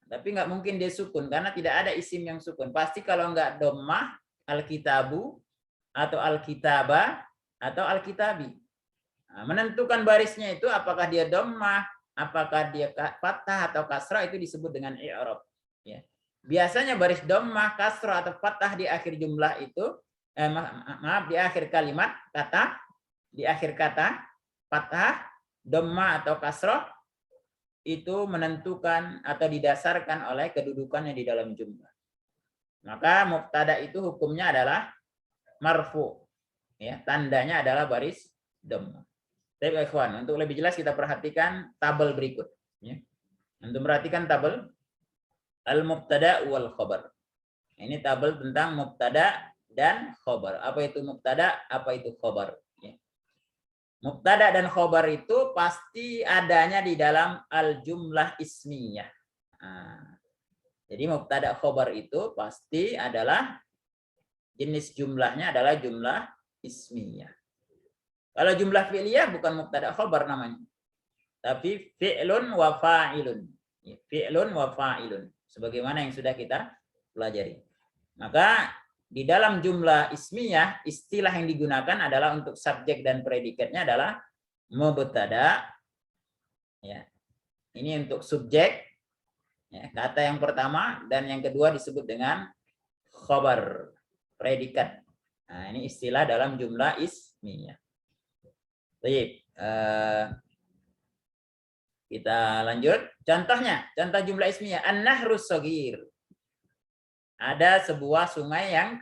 Tapi nggak mungkin dia sukun karena tidak ada isim yang sukun. Pasti kalau nggak dommah al-kitabu atau al-kitaba atau al-kitabi. Nah, menentukan barisnya itu apakah dia dommah, apakah dia fathah atau kasrah itu disebut dengan i'rab. Ya. Biasanya baris dommah, kasrah atau fathah di akhir jumlah itu, di akhir kalimat kata, di akhir kata fathah, dommah atau kasrah itu menentukan atau didasarkan oleh kedudukannya di dalam jumlah. Maka mubtada itu hukumnya adalah marfu. Ya, tandanya adalah baris dhammah. Baik, ikhwan, untuk lebih jelas kita perhatikan tabel berikut. Ya. Untuk perhatikan tabel al-mubtada wal khabar. Ini tabel tentang mubtada dan khabar. Apa itu mubtada? Apa itu khabar? Mubtada dan khobar itu pasti adanya di dalam al-jumlah ismiyah. Nah, jadi mubtada khobar itu pasti adalah jenis jumlahnya adalah jumlah ismiyah. Kalau jumlah fi'liyah bukan mubtada khobar namanya. Tapi fi'lun wa fa'ilun. Fi'lun wa fa'ilun. Sebagaimana yang sudah kita pelajari. Maka di dalam jumlah ismiyah, istilah yang digunakan adalah untuk subjek dan predikatnya adalah mubtada. Ya. Ini untuk subjek, ya, kata yang pertama, dan yang kedua disebut dengan khobar, predikat. Nah, ini istilah dalam jumlah ismiyah. Baik, kita lanjut. Contohnya, contoh jumlah ismiyah, an-nahrus shagir. Ada sebuah sungai yang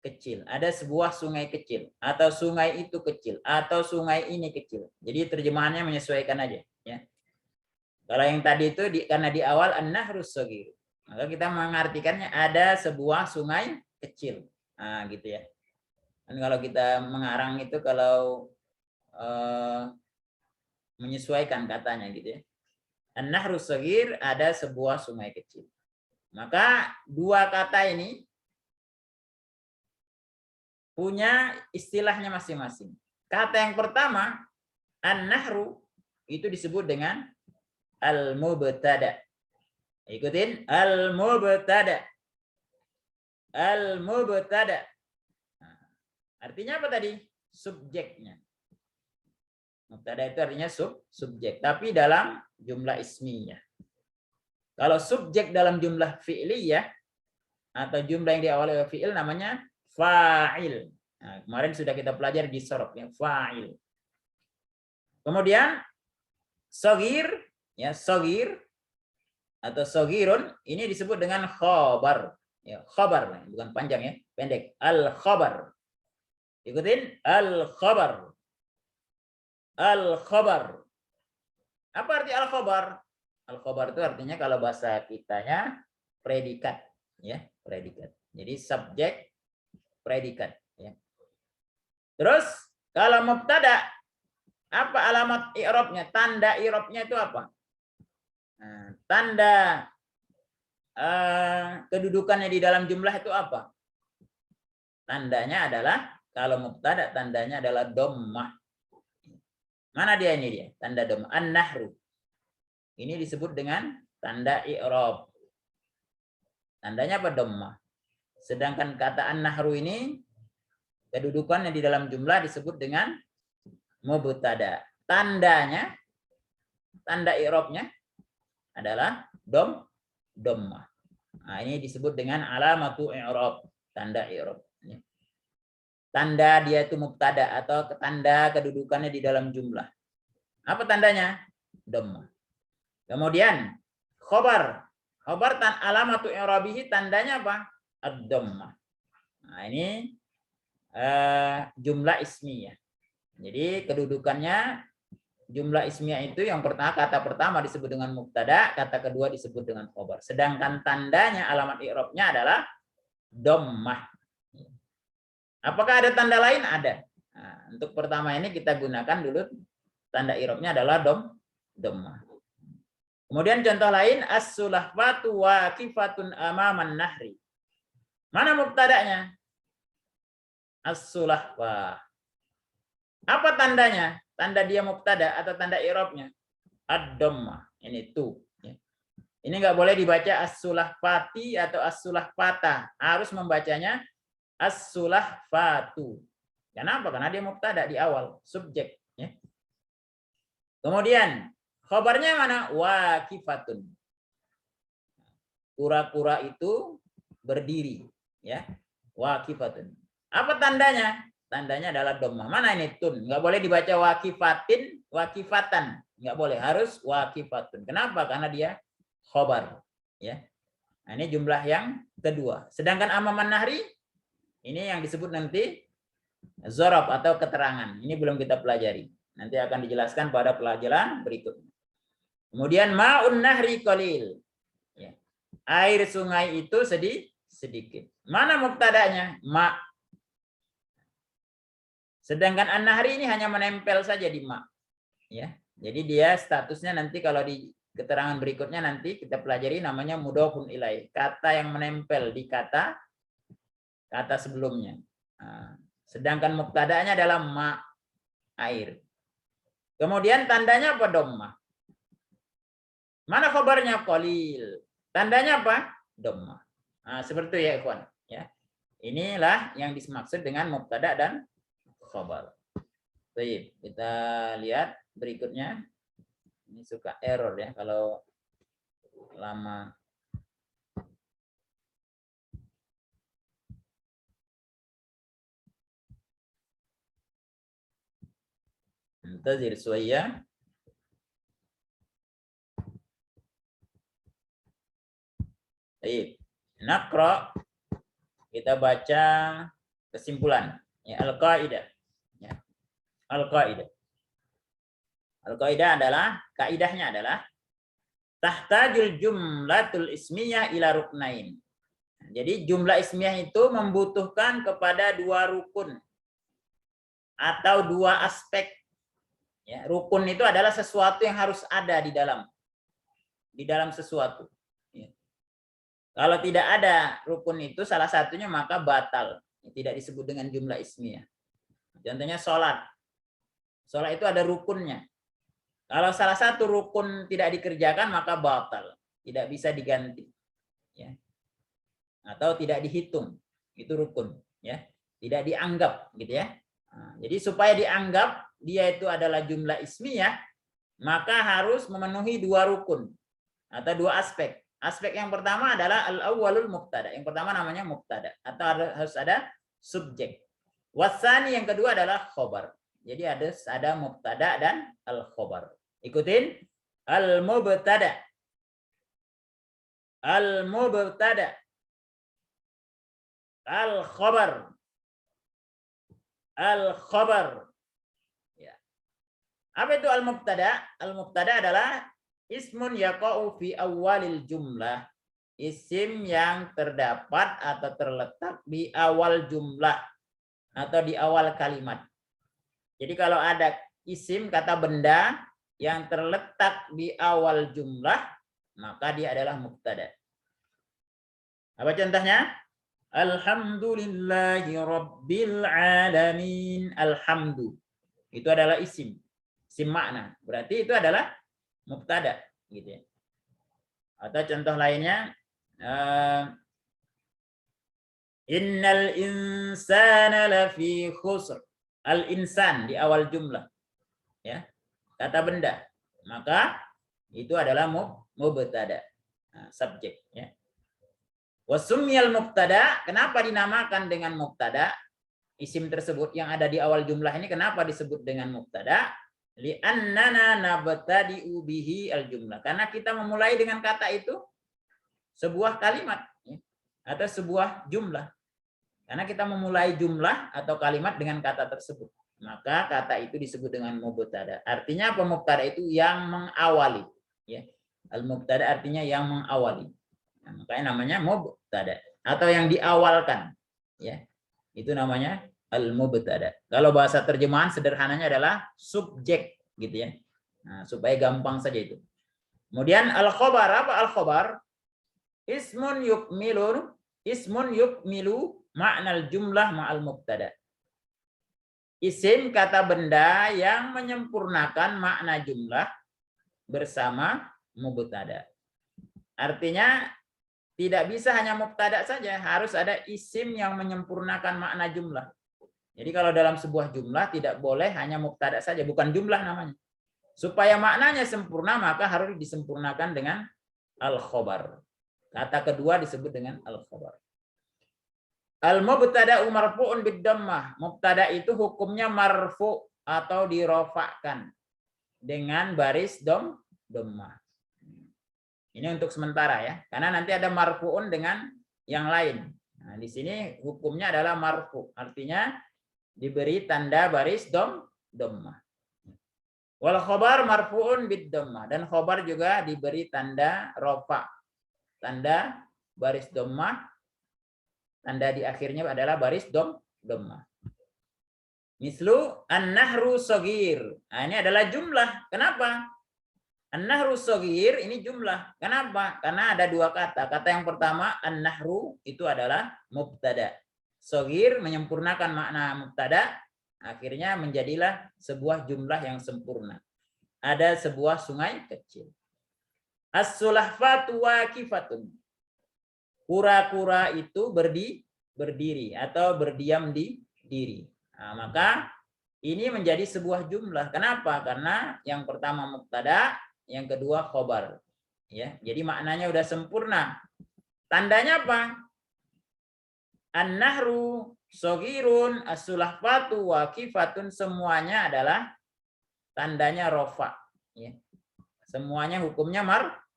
kecil, ada sebuah sungai kecil, atau sungai itu kecil, atau sungai ini kecil. Jadi terjemahannya menyesuaikan aja. Ya. Kalau yang tadi itu karena di awal an-nahrus shagir, maka kita mengartikannya ada sebuah sungai kecil. Nah, gitu ya. Dan kalau kita mengarang itu kalau menyesuaikan katanya gitu ya. An-nahrus shagir, ada sebuah sungai kecil. Maka dua kata ini punya istilahnya masing-masing. Kata yang pertama, an-nahru, itu disebut dengan al-mubtada. Ikutin, al-mubtada. Al-mubtada. Artinya apa tadi? Subjeknya. Mubtada itu artinya subjek, tapi dalam jumlah ismiyah. Kalau subjek dalam jumlah fi'liyah atau jumlah yang diawali oleh fi'il namanya fa'il. Nah, kemarin sudah kita pelajari di sorof ya, fa'il. Kemudian sogir, ya sogir atau sogirun ini disebut dengan khobar. Ya, khobar, bukan panjang ya, pendek. Al-khobar. Ikutin, al-khobar. Al-khobar. Apa arti al-khobar? Al-khobar itu artinya kalau bahasa kitanya predikat, ya, predikat. Jadi subjek, predikat, ya. Terus kalau mubtada, apa alamat i'rabnya? Tanda i'rabnya itu apa? Nah, tanda kedudukannya di dalam jumlah itu apa? Tandanya adalah kalau mubtada tandanya adalah dhammah. Mana dia ini dia? Tanda dhammah. An-nahru. Ini disebut dengan tanda i'rab. Tandanya apa? Dhammah. Sedangkan kata an-nahru ini kedudukannya di dalam jumlah disebut dengan mubtada. Tandanya, tanda i'rabnya adalah dhammah. Nah, ini disebut dengan alamatu i'rab, tanda i'rab. Tanda dia itu mubtada atau tanda kedudukannya di dalam jumlah. Apa tandanya? Dhammah. Kemudian khobar. Khobar alamatu i'rabihi tandanya apa? Ad-dhammah. Nah, ini jumlah ismiyah. Jadi kedudukannya jumlah ismiyah itu yang pertama, kata pertama disebut dengan mubtada, kata kedua disebut dengan khobar. Sedangkan tandanya alamat i'rabnya adalah dhammah. Apakah ada tanda lain? Ada. Nah, untuk pertama ini kita gunakan dulu tanda i'rabnya adalah dhammah. Kemudian contoh lain as-sulahfatu waqifatun amaman nahri. Mana mubtadanya? As-sulahfah. Apa tandanya? Tanda dia mubtada atau tanda i'rabnya? Ad-dhammah. Ini tuh. Ini nggak boleh dibaca as-sulahfati atau as-sulahfata. Harus membacanya as-sulahfatu. Kenapa? Karena dia mubtada di awal, subjek. Ya. Kemudian khabarnya mana? Waqifatun. Kura-kura itu berdiri. Ya. Waqifatun. Apa tandanya? Tandanya adalah dhammah. Mana ini tun? Nggak boleh dibaca waqifatin, waqifatan. Nggak boleh. Harus waqifatun. Kenapa? Karena dia khabar. Ya. Nah, ini jumlah yang kedua. Sedangkan amaman nahri, ini yang disebut nanti zorof atau keterangan. Ini belum kita pelajari. Nanti akan dijelaskan pada pelajaran berikutnya. Kemudian ma'un nahri qalil. Ya. Air sungai itu sedikit. Mana mubtadanya? Ma. Sedangkan an-nahri ini hanya menempel saja di ma. Ya. Jadi dia statusnya nanti kalau di keterangan berikutnya nanti kita pelajari namanya mudhofun ilaih. Kata yang menempel di kata sebelumnya. Nah, sedangkan mubtadanya adalah ma, air. Kemudian tandanya apa? Dhammah. Mana khabarnya? Qalil. Tandanya apa? Dhammah. Nah, seperti itu ya, ikhwan. Ya. Inilah yang dimaksud dengan mubtada dan khabar. Baik, kita lihat berikutnya. Ini suka error ya kalau lama. Intazir suaya. Baik. Naqra. Kita baca kesimpulan. Ya, al-qaidah. Ya. Al-qaidah. Al-qaidah adalah, kaidahnya adalah tahtajul jumlatul ismiyah ila ruknain. Jadi jumlah ismiyah itu membutuhkan kepada dua rukun atau dua aspek. Ya, rukun itu adalah sesuatu yang harus ada di dalam sesuatu. Ya. Kalau tidak ada rukun itu salah satunya maka batal. Tidak disebut dengan jumlah ismiyah. Contohnya sholat. Sholat itu ada rukunnya. Kalau salah satu rukun tidak dikerjakan maka batal, tidak bisa diganti, ya. Atau tidak dihitung, itu rukun, ya. Tidak dianggap, gitu ya. Nah, jadi supaya dianggap dia itu adalah jumlah ismiyah, maka harus memenuhi dua rukun atau dua aspek. Aspek yang pertama adalah al-awwalul mubtada. Yang pertama namanya mubtada atau harus ada subjek. Wasani yang kedua adalah khobar. Jadi ada mubtada dan al-khobar. Ikutin. Al-mubtada. Al-mubtada. Al-khobar. Al-khobar. Ya. Apa itu al-mubtada? Al-mubtada adalah ismun yaqa'u fi awalil jumlah. Isim yang terdapat atau terletak di awal jumlah atau di awal kalimat. Jadi kalau ada isim kata benda yang terletak di awal jumlah, maka dia adalah mubtada. Apa contohnya? Alhamdulillahi rabbil alamin. Alhamdu. Itu adalah isim. Isim makna. Berarti itu adalah mubtada, gitu ya. Atau contoh lainnya, innal insana lafi khusr. Al-insan di awal jumlah. Ya. Kata benda. Maka itu adalah mubtada. Nah, subjek, ya. Wasumyal mubtada, kenapa dinamakan dengan mubtada? Isim tersebut yang ada di awal jumlah ini kenapa disebut dengan mubtada? Li'annana nabtadi'u bihi al-jumlah. Karena kita memulai dengan kata itu sebuah kalimat, ya, atau sebuah jumlah. Karena kita memulai jumlah atau kalimat dengan kata tersebut. Maka kata itu disebut dengan mubtada. Artinya mubtada itu yang mengawali. Ya. Al-mubtada artinya yang mengawali. Nah, makanya namanya mubtada. Atau yang diawalkan. Ya. Itu namanya al-mubtada. Kalau bahasa terjemahan sederhananya adalah subjek. Gitu ya. Nah, supaya gampang saja itu. Kemudian al-khobar. Apa al-khobar? Ismun yukmilu ma'nal jumlah ma'al mubtada. Isim kata benda yang menyempurnakan makna jumlah bersama mubtada. Artinya tidak bisa hanya mubtada saja, harus ada isim yang menyempurnakan makna jumlah. Jadi kalau dalam sebuah jumlah tidak boleh hanya mubtada saja, bukan jumlah namanya. Supaya maknanya sempurna maka harus disempurnakan dengan al-khobar. Kata kedua disebut dengan al-khobar. Al-mubtada marfu'un bid-dhammah. Mubtada itu hukumnya marfu atau dirofakkan dengan baris dhammah. Ini untuk sementara ya. Karena nanti ada marfu'un dengan yang lain. Nah, di sini hukumnya adalah marfu. Artinya diberi tanda baris dhammah. Wal khobar marfu'un bid-dhammah. Dan khobar juga diberi tanda rofa. Tanda baris dhammah. Tanda di akhirnya adalah baris dhammah. Mislu an-nahru shagir. Nah, ini adalah jumlah. Kenapa? An-nahru shagir ini jumlah. Kenapa? Karena ada dua kata. Kata yang pertama an-nahru itu adalah mubtada. Shagir menyempurnakan makna mubtada, akhirnya menjadilah sebuah jumlah yang sempurna. Ada sebuah sungai kecil. As-sulahfatu waqifatun. Kura-kura itu berdiri atau berdiam di diri. Nah, maka ini menjadi sebuah jumlah. Kenapa? Karena yang pertama mubtada, yang kedua khobar. Ya, jadi maknanya udah sempurna. Tandanya apa? An-nahru shagirun, as-sulahfatu waqifatun, semuanya adalah tandanya rofa. Ya. Semuanya hukumnya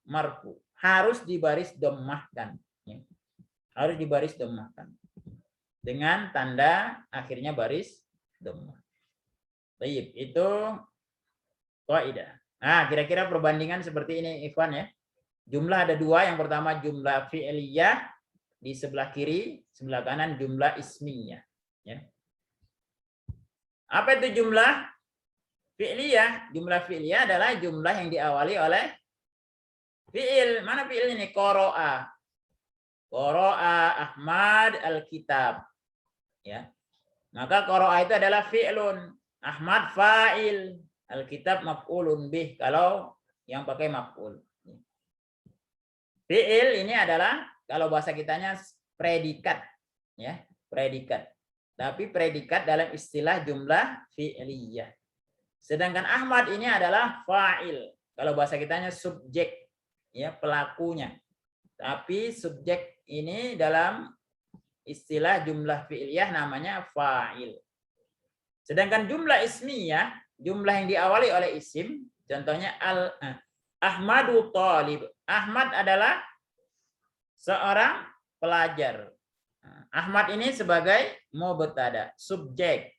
marfu. Harus dibaris dhammahkan. Ya. Harus dibaris dhammahkan. Dengan tanda akhirnya baris dhammah. Baik, itu kaidah. Nah, kira-kira perbandingan seperti ini, Ikhwan ya. Jumlah ada dua. Yang pertama jumlah fi'liyah di sebelah kiri, sebelah kanan jumlah ismiyah. Ya. Apa itu jumlah fi'liyah? Jumlah fi'liyah adalah jumlah yang diawali oleh fi'il. Mana fi'il ini? Qara'a. Qara'a Ahmad al-kitab. Ya. Maka qara'a itu adalah fi'lun. Ahmad fa'il. Al-kitab maf'ulun bih. Kalau yang pakai maf'ul. Fi'il ini adalah kalau bahasa kitanya predikat. Ya, predikat. Tapi predikat dalam istilah jumlah fi'liyah. Sedangkan Ahmad ini adalah fa'il. Kalau bahasa kitanya subjek, ya, pelakunya. Tapi subjek ini dalam istilah jumlah fi'liyah namanya fa'il. Sedangkan jumlah ismiyah, jumlah yang diawali oleh isim, contohnya Ahmadu Talib. Ahmad adalah seorang pelajar. Ahmad ini sebagai mubtada, subjek.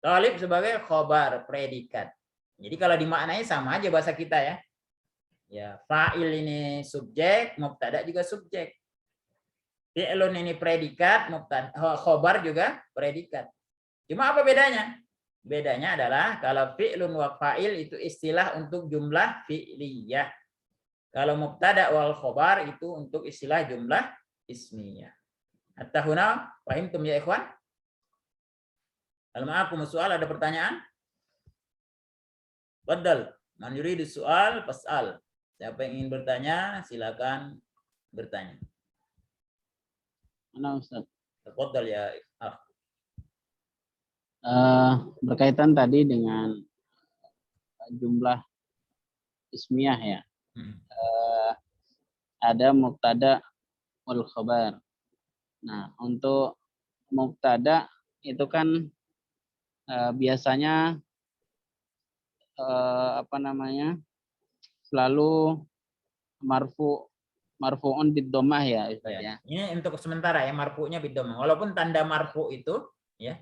Talib sebagai khobar, predikat. Jadi kalau dimaknai sama aja bahasa kita ya. Ya, fa'il ini subjek, mubtada juga subjek. Fi'lun ini predikat, mubtada, khobar juga predikat. Cuma apa bedanya? Bedanya adalah kalau fi'lun wa fa'il itu istilah untuk jumlah fi'liyah. Kalau mubtada wal khobar itu untuk istilah jumlah ismiyah. Hatta huna fahimtum ya ikhwan? Al-ma'akum soal, ada pertanyaan? Badal, man yuridu soal fas'al. Siapa yang ingin bertanya, silakan bertanya. Mana Ustaz? Tafadhal ya. Berkaitan tadi dengan jumlah ismiyah ya. Ada mubtada wal khabar. Nah, untuk mubtada itu kan biasanya selalu marfu'un bid dhammah ya Ustaz ya. Ini untuk sementara ya, marfu'nya bid dhammah. Walaupun tanda marfu' itu ya,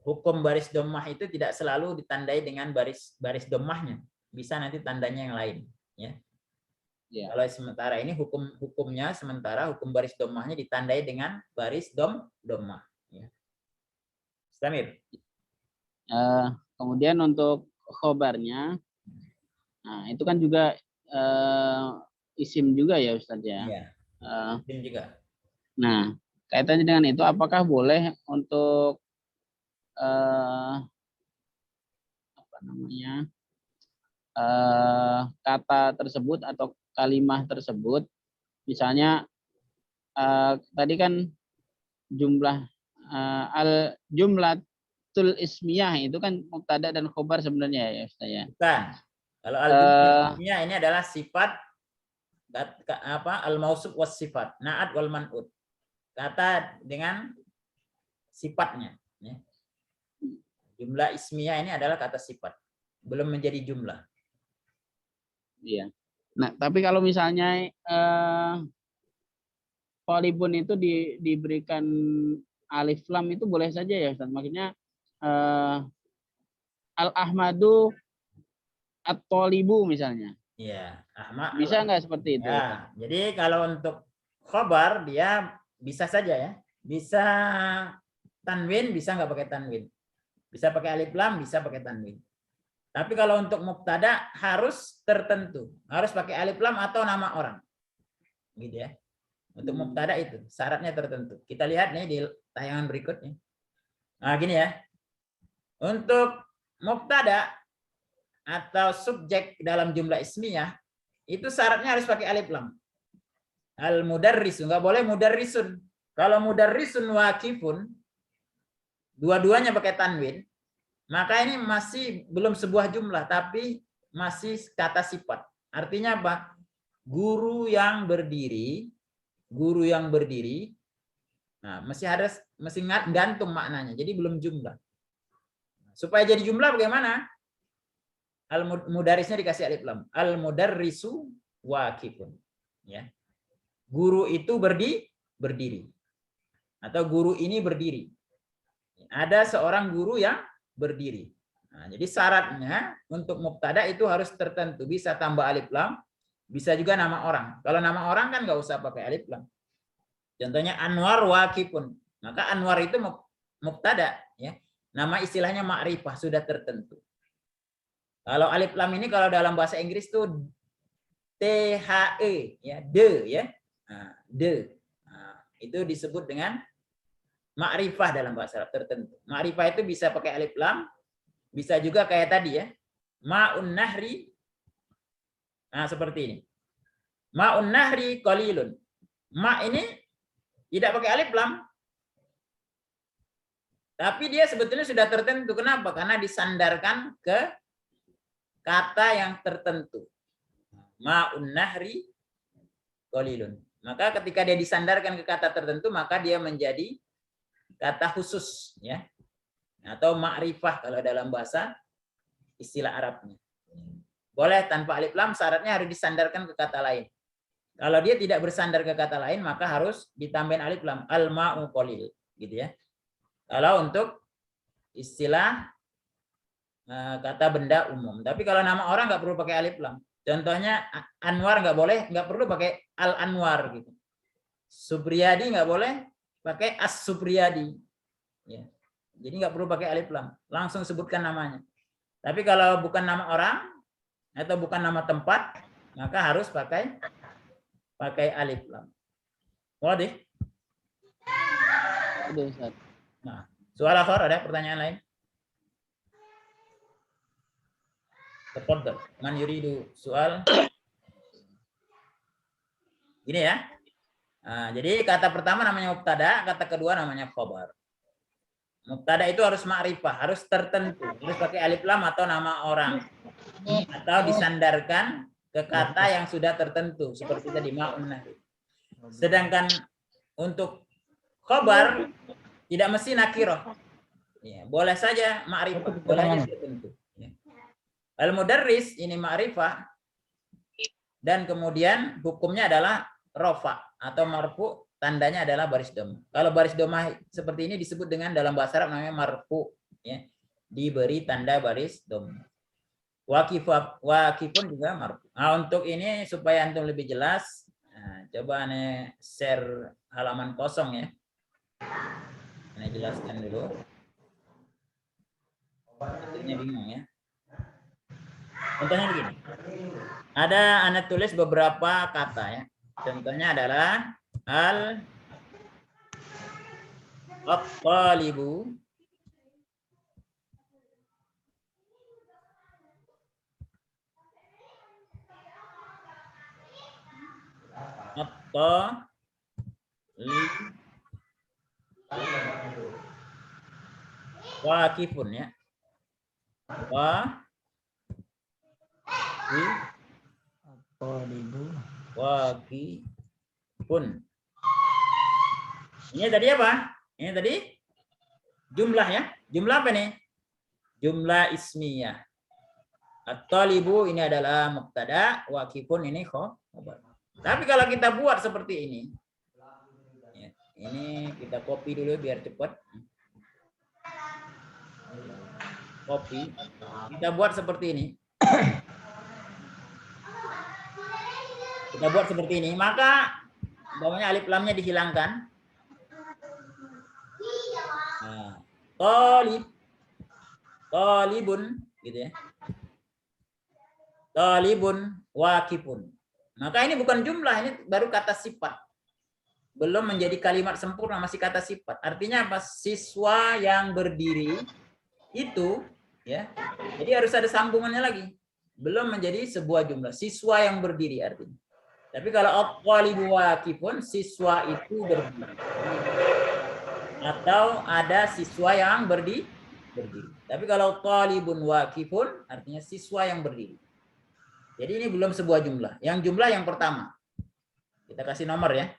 hukum baris dhammah itu tidak selalu ditandai dengan baris dhammahnya. Bisa nanti tandanya yang lain ya. Ya. Kalau sementara ini hukumnya sementara, hukum baris dhammahnya ditandai dengan baris dhammah ya. Samir. Kemudian untuk khobarnya, nah itu kan juga isim juga ya Ustaz ya. Iya, isim juga. Nah, kaitannya dengan itu, apakah boleh untuk kata tersebut atau kalimah tersebut, misalnya tadi kan jumlah jumlatul ismiyah itu kan mubtada dan khobar sebenarnya ya Ustaz ya. Bukan. Kalau al-jumlah ismiyah ini adalah sifat al-mausuf was sifat, na'at wal man'ut. Kata dengan sifatnya ya. Jumlah ismiyah ini adalah kata sifat, belum menjadi jumlah. Iya. Nah, tapi kalau misalnya Talibun itu diberikan alif lam itu boleh saja ya Ustaz. Maksudnya Al-Ahmadu At-Talibu misalnya. Iya, Ahmad. Bisa nggak seperti itu? Ya, jadi kalau untuk khobar dia bisa saja ya. Bisa tanwin, bisa nggak pakai tanwin. Bisa pakai alif lam, bisa pakai tanwin. Tapi kalau untuk mubtada harus tertentu, harus pakai alif lam atau nama orang, gitu ya. Untuk mubtada itu syaratnya tertentu. Kita lihat nih di tayangan berikutnya. Nah, gini ya. Untuk mubtada atau subjek dalam jumlah ismiyah itu syaratnya harus pakai alif lam. Al mudarrisu, nggak boleh mudarrisun. Kalau mudarrisun waqifun, dua-duanya pakai tanwin, maka ini masih belum sebuah jumlah, tapi masih kata sifat. Artinya apa? Guru yang berdiri, nah, mesti gantung maknanya. Jadi belum jumlah. Supaya jadi jumlah bagaimana? Al mudarisnya dikasih alif lam. Al mudarrisu waqifun. Ya. Guru itu berdiri. Atau guru ini berdiri. Ada seorang guru yang berdiri. Nah, jadi syaratnya untuk mubtada itu harus tertentu, bisa tambah alif lam, bisa juga nama orang. Kalau nama orang kan nggak usah pakai alif lam. Contohnya Anwar waqifun. Maka Anwar itu mubtada ya. Nama istilahnya ma'rifah, sudah tertentu. Kalau alif lam ini kalau dalam bahasa Inggris tuh THE ya, de ya. Nah, de. Nah, itu disebut dengan ma'rifah dalam bahasa Arab tertentu. Ma'rifah itu bisa pakai alif lam, bisa juga kayak tadi ya. Ma'un nahri. Nah, seperti ini. Ma'un nahri qalilun. Ma ini tidak pakai alif lam. Tapi dia sebetulnya sudah tertentu. Kenapa? Karena disandarkan ke kata yang tertentu. Ma'un nahri qalilun. Maka ketika dia disandarkan ke kata tertentu, maka dia menjadi kata khusus, ya, atau ma'rifah kalau dalam bahasa istilah Arabnya. Boleh tanpa alif lam, syaratnya harus disandarkan ke kata lain. Kalau dia tidak bersandar ke kata lain, maka harus ditambahin alif lam, al ma'u qalil, gitu ya. Kalau untuk istilah kata benda umum. Tapi kalau nama orang nggak perlu pakai alif lam. Contohnya Anwar nggak boleh, nggak perlu pakai Al Anwar gitu. Supriyadi nggak boleh pakai As Supriyadi. Ya. Jadi nggak perlu pakai alif lam, langsung sebutkan namanya. Tapi kalau bukan nama orang atau bukan nama tempat, maka harus pakai alif lam. Wadah? Udah, Ustaz. Nah, soal akhir ada pertanyaan lain? Tafadhal. Man yuridu soal. Gini ya. Nah, jadi kata pertama namanya mubtada, kata kedua namanya khabar. Mubtada itu harus ma'rifah, harus tertentu, harus pakai alif lam atau nama orang, atau disandarkan ke kata yang sudah tertentu seperti tadi ma'un nahri. Sedangkan untuk khabar tidak mesti nakirah. Ya, boleh saja ma'rifah, boleh saja tertentu. Ya. Al-mudarris ini ma'rifah dan kemudian hukumnya adalah rofa atau marfu, tandanya adalah baris dhamma. Kalau baris dhamma seperti ini disebut dengan dalam bahasa Arab namanya marfu, ya. Diberi tanda baris dhamma. Waqifun juga marfu. Nah, untuk ini supaya antum lebih jelas, nah, coba aneh share halaman kosong ya. Aneh jelaskan dulu. Ini bingung ya. Contohnya begini. Ada aneh tulis beberapa kata ya. Contohnya adalah at-talibu, waqifun ya. Waqifun. Ini tadi apa? Ini tadi jumlah ya. Jumlah apa nih? Jumlah ismiyah. At-talibu ini adalah mubtada, waqifun ini khabar. Tapi kalau kita buat seperti ini, ya, ini kita copy dulu biar cepat. Copy. Kita buat seperti ini. Kita buat seperti ini, maka namanya alif lamnya dihilangkan. Nah, talibun gitu ya. Talibun waqifun. Maka ini bukan jumlah, ini baru kata sifat. Belum menjadi kalimat sempurna, masih kata sifat. Artinya apa? Siswa yang berdiri itu ya. Jadi harus ada sambungannya lagi. Belum menjadi sebuah jumlah. Siswa yang berdiri artinya. Tapi kalau at-talibu waqifun, siswa itu berdiri. Atau ada siswa yang berdiri. Tapi kalau talibun waqifun artinya siswa yang berdiri. Jadi ini belum sebuah jumlah. Yang jumlah yang pertama. Kita kasih nomor ya.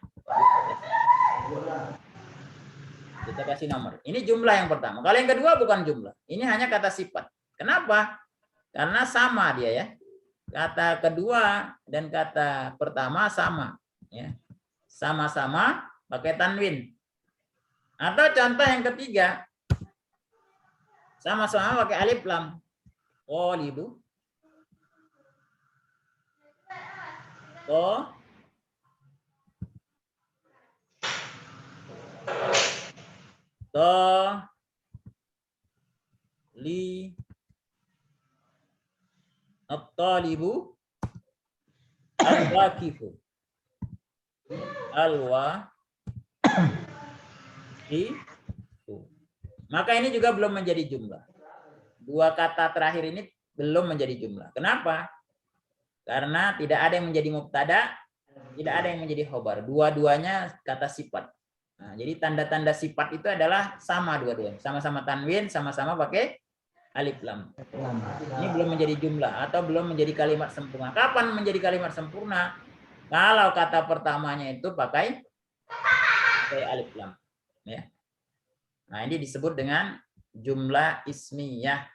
Kita kasih nomor. Ini jumlah yang pertama. Kalau yang kedua bukan jumlah. Ini hanya kata sifat. Kenapa? Karena sama dia ya. Kata kedua dan kata pertama sama. Ya. Sama-sama pakai tanwin. Atau contoh yang ketiga. Sama-sama pakai alif lam. Qalibu. At-talibu al-waqifu maka ini juga belum menjadi jumlah. Dua kata terakhir ini belum menjadi jumlah. Kenapa? Karena tidak ada yang menjadi mubtada, tidak ada yang menjadi khobar. Dua-duanya kata sifat. Nah, jadi tanda-tanda sifat itu adalah sama dua-duanya, sama-sama tanwin, sama-sama pakai alif lam. Ini belum menjadi jumlah atau belum menjadi kalimat sempurna. Kapan menjadi kalimat sempurna? Kalau kata pertamanya itu pakai alif lam. Ya. Nah, ini disebut dengan jumlah ismiyah.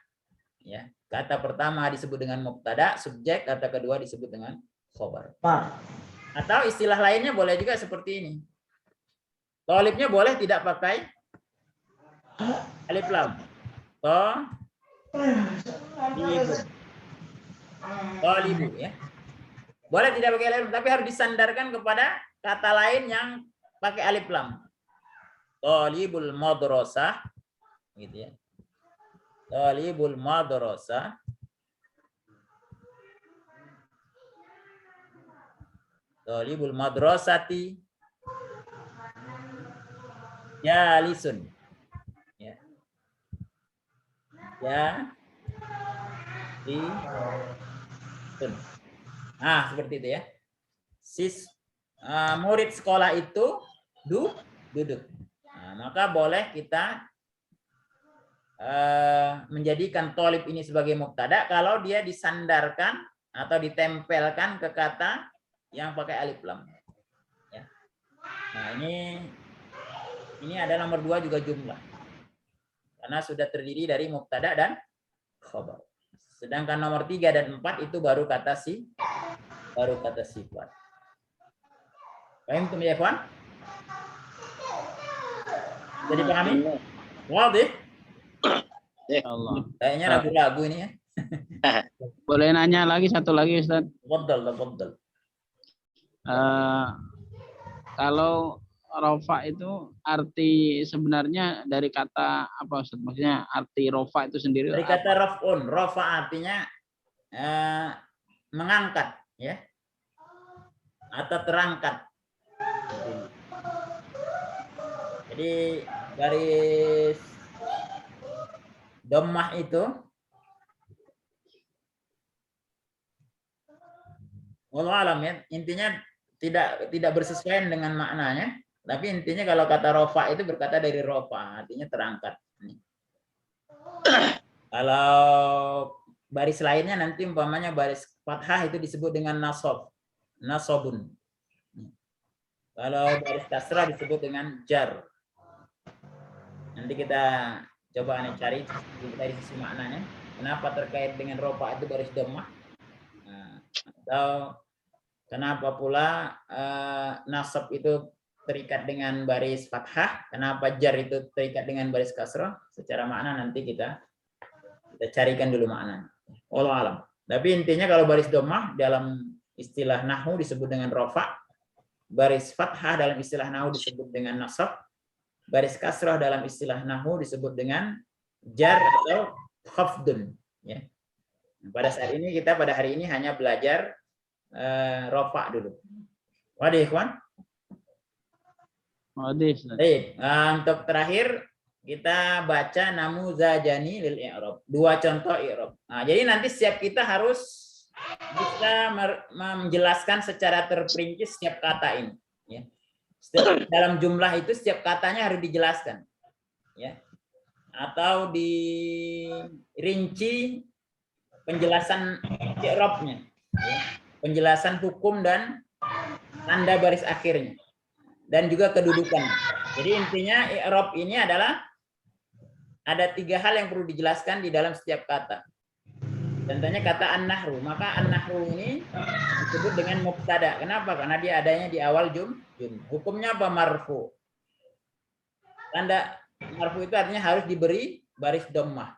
Ya. Kata pertama disebut dengan mubtada, subjek, kata kedua disebut dengan khobar. Pak. Atau istilah lainnya boleh juga seperti ini. Tolibnya boleh tidak pakai alif lam. Tolibu, ya. Boleh tidak pakai alif lam, tapi harus disandarkan kepada kata lain yang pakai alif lam. Tolibul madrasah, gitu ya. Tolibul madrasah. Tolibul madrasati. Jalisun. Ya. Ya. Nah, seperti itu ya. Murid sekolah itu duduk. Nah, maka boleh kita menjadikan tolib ini sebagai mubtada kalau dia disandarkan atau ditempelkan ke kata yang pakai alif lam. Ya. Nah, ini ada nomor 2 juga jumlah. Karena sudah terdiri dari mubtada dan khabar. Sedangkan nomor 3 dan 4 itu baru kata sifat. Paham tuh ya, kawan? Jadi pahami? Wadih? Allah. Kayaknya ragu-ragu ini ya. Boleh nanya lagi satu lagi, Ustaz? Tafadhal. Kalau rofa itu arti sebenarnya dari kata apa, Ustaz? Maksudnya arti rofa itu sendiri Dari kata raf'un. Rafa artinya mengangkat, ya. Atau terangkat. Jadi garis dhammah itu wallahu alam ya, intinya tidak bersesuaian dengan maknanya, tapi intinya kalau kata rofa itu berkata dari rofa, artinya terangkat. Kalau baris lainnya nanti umpamanya baris fathah itu disebut dengan nasobun. Kalau baris kasrah disebut dengan jar. Nanti kita coba cari dari sisi maknanya. Kenapa terkait dengan rofa itu baris dhammah? Atau kenapa pula nasab itu terikat dengan baris fathah? Kenapa jar itu terikat dengan baris kasrah? Secara makna nanti kita carikan dulu maknanya. Wallahu alam. Tapi intinya kalau baris dhammah dalam istilah nahwu disebut dengan rofa, baris fathah dalam istilah nahwu disebut dengan nasab, baris kasrah dalam istilah nahwu disebut dengan jar atau khafdun. Ya. Pada saat ini pada hari ini hanya belajar rofa dulu. Wadah ikhwan? Wadah. Baik, untuk terakhir kita baca namuzajani lil i'rab. 2 contoh i'rab. Nah, jadi nanti setiap kita harus bisa menjelaskan secara terperinci setiap kata ini. Ya. Dalam jumlah itu setiap katanya harus dijelaskan. Ya. Atau dirinci penjelasan i'rabnya. Ya. Penjelasan hukum dan tanda baris akhirnya. Dan juga kedudukan. Jadi intinya i'rab ini adalah ada 3 hal yang perlu dijelaskan di dalam setiap kata. Contohnya kata an-nahru. Maka an-nahru ini disebut dengan mubtada. Kenapa? Karena dia adanya di awal jumlah. Hukumnya apa? Marfu. Tanda marfu itu artinya harus diberi baris dhammah.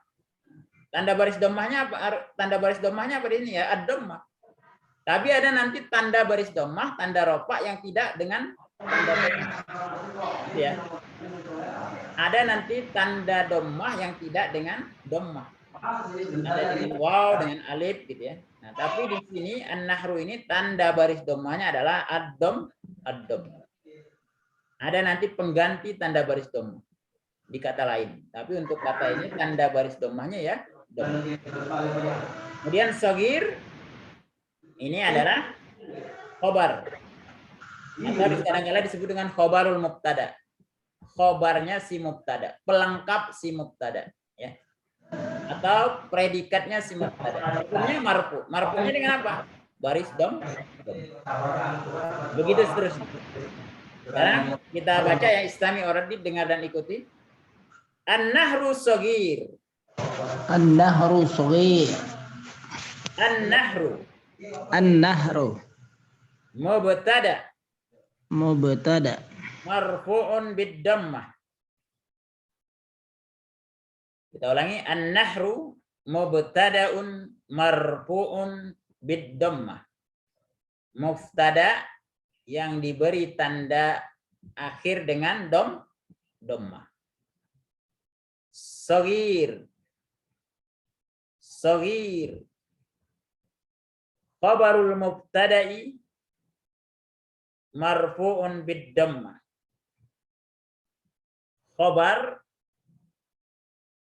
Tanda baris dhammahnya apa? Tanda baris dhammahnya apa ini ya? Ad-dhammah. Tapi ada nanti tanda baris dhammah, tanda rofa yang tidak dengan tanda dhammah. Ya. Ada nanti tanda dhammah yang tidak dengan dhammah. Ada dengan waw, dengan alif gitu ya. Nah, tapi di sini an-nahru ini tanda baris dhammahnya adalah ad-dhamm. Ada nanti pengganti tanda baris dhammah di kata lain. Tapi untuk kata ini tanda baris dhammahnya ya dhammah. Kemudian shagir ini adalah khobar. Atau kadang-kadang disebut dengan khobarul mubtada. khobarnya si mubtada, pelengkap si mubtada, ya. Atau predikatnya si mubtada. Hukumnya marfu. Marfunya dengan apa? Baris dom. Begitu seterusnya. Sekarang kita baca ya, istami oradid, dengar dan ikuti. An-nahru shagir. An-nahru shaghir. An-nahru An-nahru mubtada mubtada marfu'un bid-dhammah. Kita ulangi, an-nahru mubtada'un marfu'un bid-dhammah. Mubtada yang diberi tanda akhir dengan dhammah. Shaghir. Shaghir. Khabarul mubtada'i marfu'un bid-dhammah. Khabar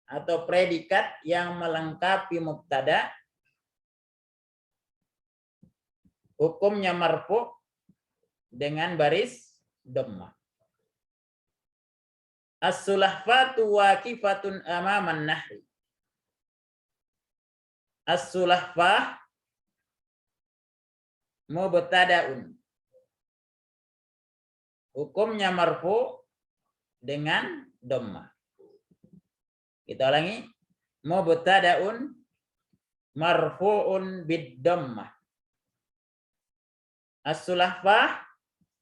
atau predikat yang melengkapi mubtada hukumnya marfu' dengan baris dhammah. As-sulahfatu waqifatun amaman nahri. As-sulahfah mubtada'un. Hukumnya marfu dengan dhammah. Kita ulangi. Mubtada'un marfu'un bid-dhammah. As-sulahfah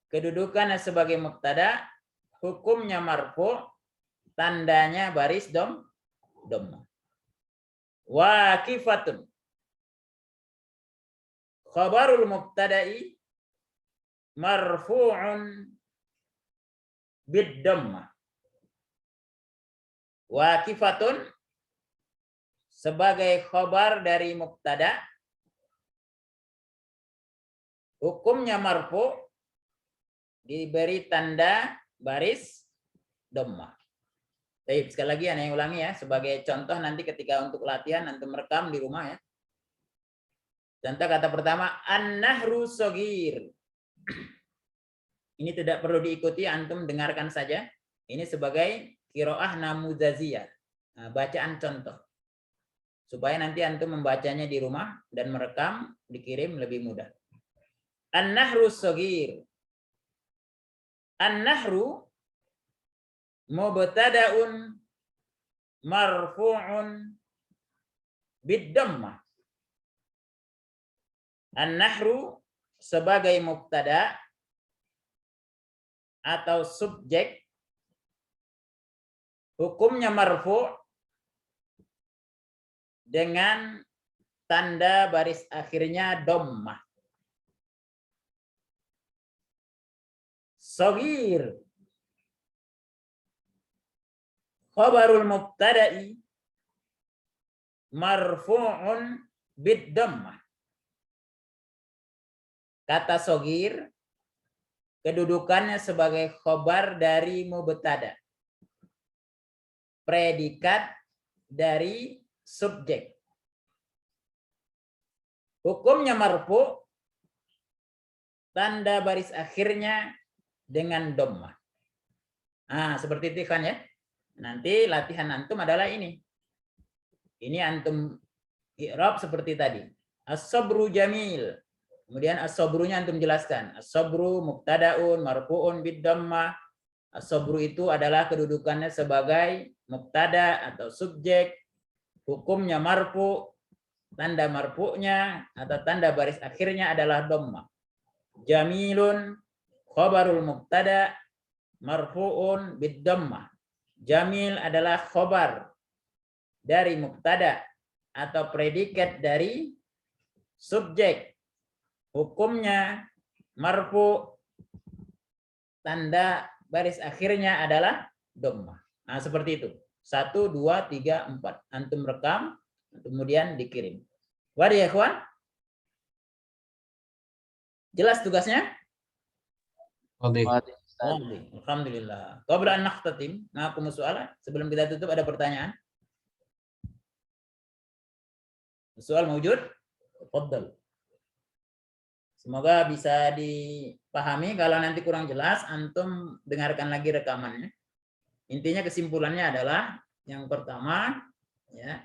kedudukannya sebagai mubtada, hukumnya marfu, tandanya baris dhammah. Waqifatun. Khabarul mubtada'i marfu'un bid-dhammah. Waqifatun sebagai khabar dari mubtada, hukumnya marfu, diberi tanda baris dhammah. Baik, sekali lagi yang ulangi ya, sebagai contoh nanti ketika untuk latihan antum merekam di rumah ya. Contoh kata pertama, an-nahru shaghir. Ini tidak perlu diikuti, antum dengarkan saja. Ini sebagai qiraah namuzaziyah. Nah, bacaan contoh. Supaya nanti antum membacanya di rumah dan merekam, dikirim lebih mudah. An-nahru shaghir. An-nahru mubtada'un marfu'un bid-dhammah. An-nahru sebagai mubtada atau subjek, hukumnya marfu' dengan tanda baris akhirnya dhammah. Shaghir. Khabarul mubtada'i marfu'un bid-dhammah. Kata shaghir kedudukannya sebagai khabar dari mubtada, predikat dari subjek. Hukumnya marfu, tanda baris akhirnya dengan dhammah. Nah, seperti itu kan ya. Nanti latihan antum adalah ini. Ini antum i'rab seperti tadi. As-sabru jamil. Kemudian as-sabrunya antum jelaskan. As-sabru mubtada'un marfu'un bid-dhammah. As-sabru itu adalah kedudukannya sebagai mubtada atau subjek. Hukumnya marfu, tanda marfu'nya atau tanda baris akhirnya adalah dhammah. Jamilun khabarul mubtada marfu'un bid-dhammah. Jamil adalah khobar dari mubtada atau predikat dari subjek. Hukumnya marfu, tanda baris akhirnya adalah dhammah. Nah, seperti itu. 1, 2, 3, 4. Antum rekam, kemudian dikirim. Wadah ya, ikhwan? Jelas tugasnya? Alhamdulillah. Qabla an nakhtatim, ma'akum soal. Sebelum kita tutup ada pertanyaan? Soal mawjud? Tafadhal. Semoga bisa dipahami. Kalau nanti kurang jelas, antum dengarkan lagi rekamannya. intinya kesimpulannya adalah yang pertama ya,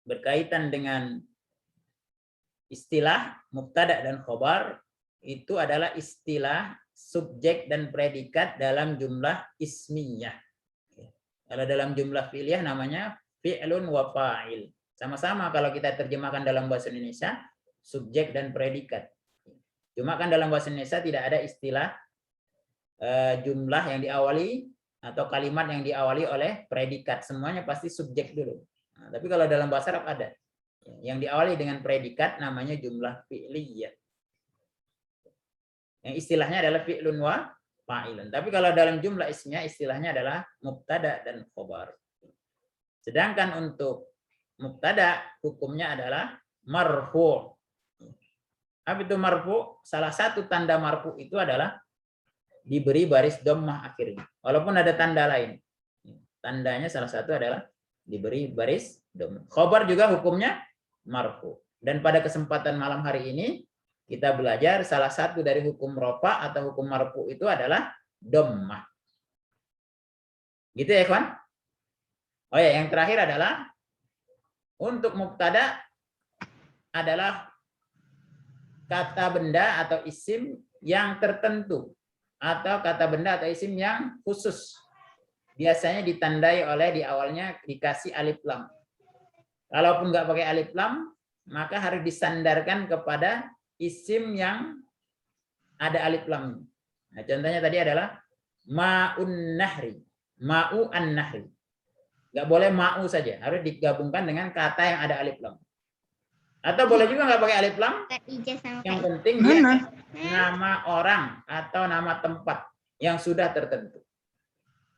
berkaitan dengan istilah mubtada dan khobar itu adalah istilah subjek dan predikat dalam jumlah ismiyah. Kalau dalam jumlah fi'liyah namanya fi'lun wa fa'il. Sama-sama kalau kita terjemahkan dalam bahasa Indonesia subjek dan predikat. Cuma kan dalam bahasa Indonesia tidak ada istilah jumlah yang diawali atau kalimat yang diawali oleh predikat. Semuanya pasti subjek dulu. Nah, tapi kalau dalam bahasa Arab ada. Yang diawali dengan predikat namanya jumlah fi'liyah. Yang istilahnya adalah fi'lun wa fa'ilun. Tapi kalau dalam jumlah ismiyah istilahnya adalah mubtada dan khobar. Sedangkan untuk mubtada hukumnya adalah marfu'. Apa itu marfu'? Salah satu tanda marfu' itu adalah diberi baris dhammah akhirnya. Walaupun ada tanda lain. Tandanya salah satu adalah diberi baris dhammah. Khobar juga hukumnya marfu'. Dan pada kesempatan malam hari ini kita belajar salah satu dari hukum rafa atau hukum marfu' itu adalah dhammah. Gitu ya, kawan? Oh ya, yang terakhir adalah untuk mubtada adalah kata benda atau isim yang tertentu atau kata benda atau isim yang khusus. Biasanya ditandai oleh di awalnya dikasih alif lam. Kalaupun nggak pakai alif lam, maka harus disandarkan kepada isim yang ada alif lam. Nah, contohnya tadi adalah ma'un nahri, ma'u an-nahri. Nggak boleh ma'u saja, harus digabungkan dengan kata yang ada alif lam. Atau boleh juga nggak pakai alif lam. Yang penting dia nama orang atau nama tempat yang sudah tertentu.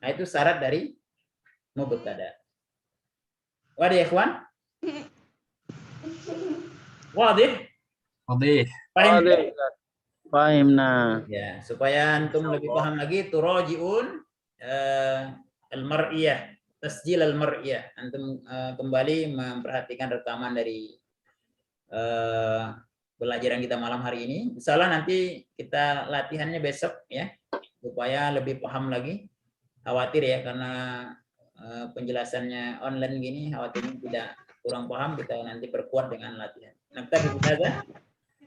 Nah, itu syarat dari mubtada. Wadah ya, ikhwan? Wadah? Wadah. Paham? Fahimna. Ya, supaya antum lebih paham lagi turajiun al-mar'iyah, tasjil al-mar'iyah. Antum kembali memperhatikan rekaman dari pelajaran kita malam hari ini. Insyaallah nanti kita latihannya besok ya, supaya lebih paham lagi. Khawatir ya karena penjelasannya online gini, khawatirnya tidak kurang paham, kita nanti perkuat dengan latihan. Naktabi bihadza.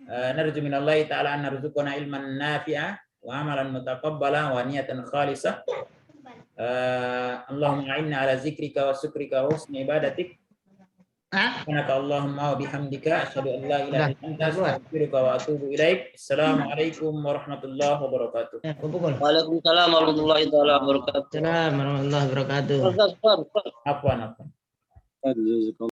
Narju minallahi ta'ala an narzuqana ilman nafi'a wa amalan mutaqabbala wa niyatan khalisah. Allahumma a'inna ala zikrika wa syukrika wa husni ibadatik. Subhanaka Allahumma wa bihamdika asyhadu an la ilaha illa anta astaghfiruka wa atubu ilaik. Assalamualaikum warahmatullahi wabarakatuh. Waalaikumsalam warahmatullahi wabarakatuh. Assalamualaikum warahmatullahi wabarakatuh. Apa?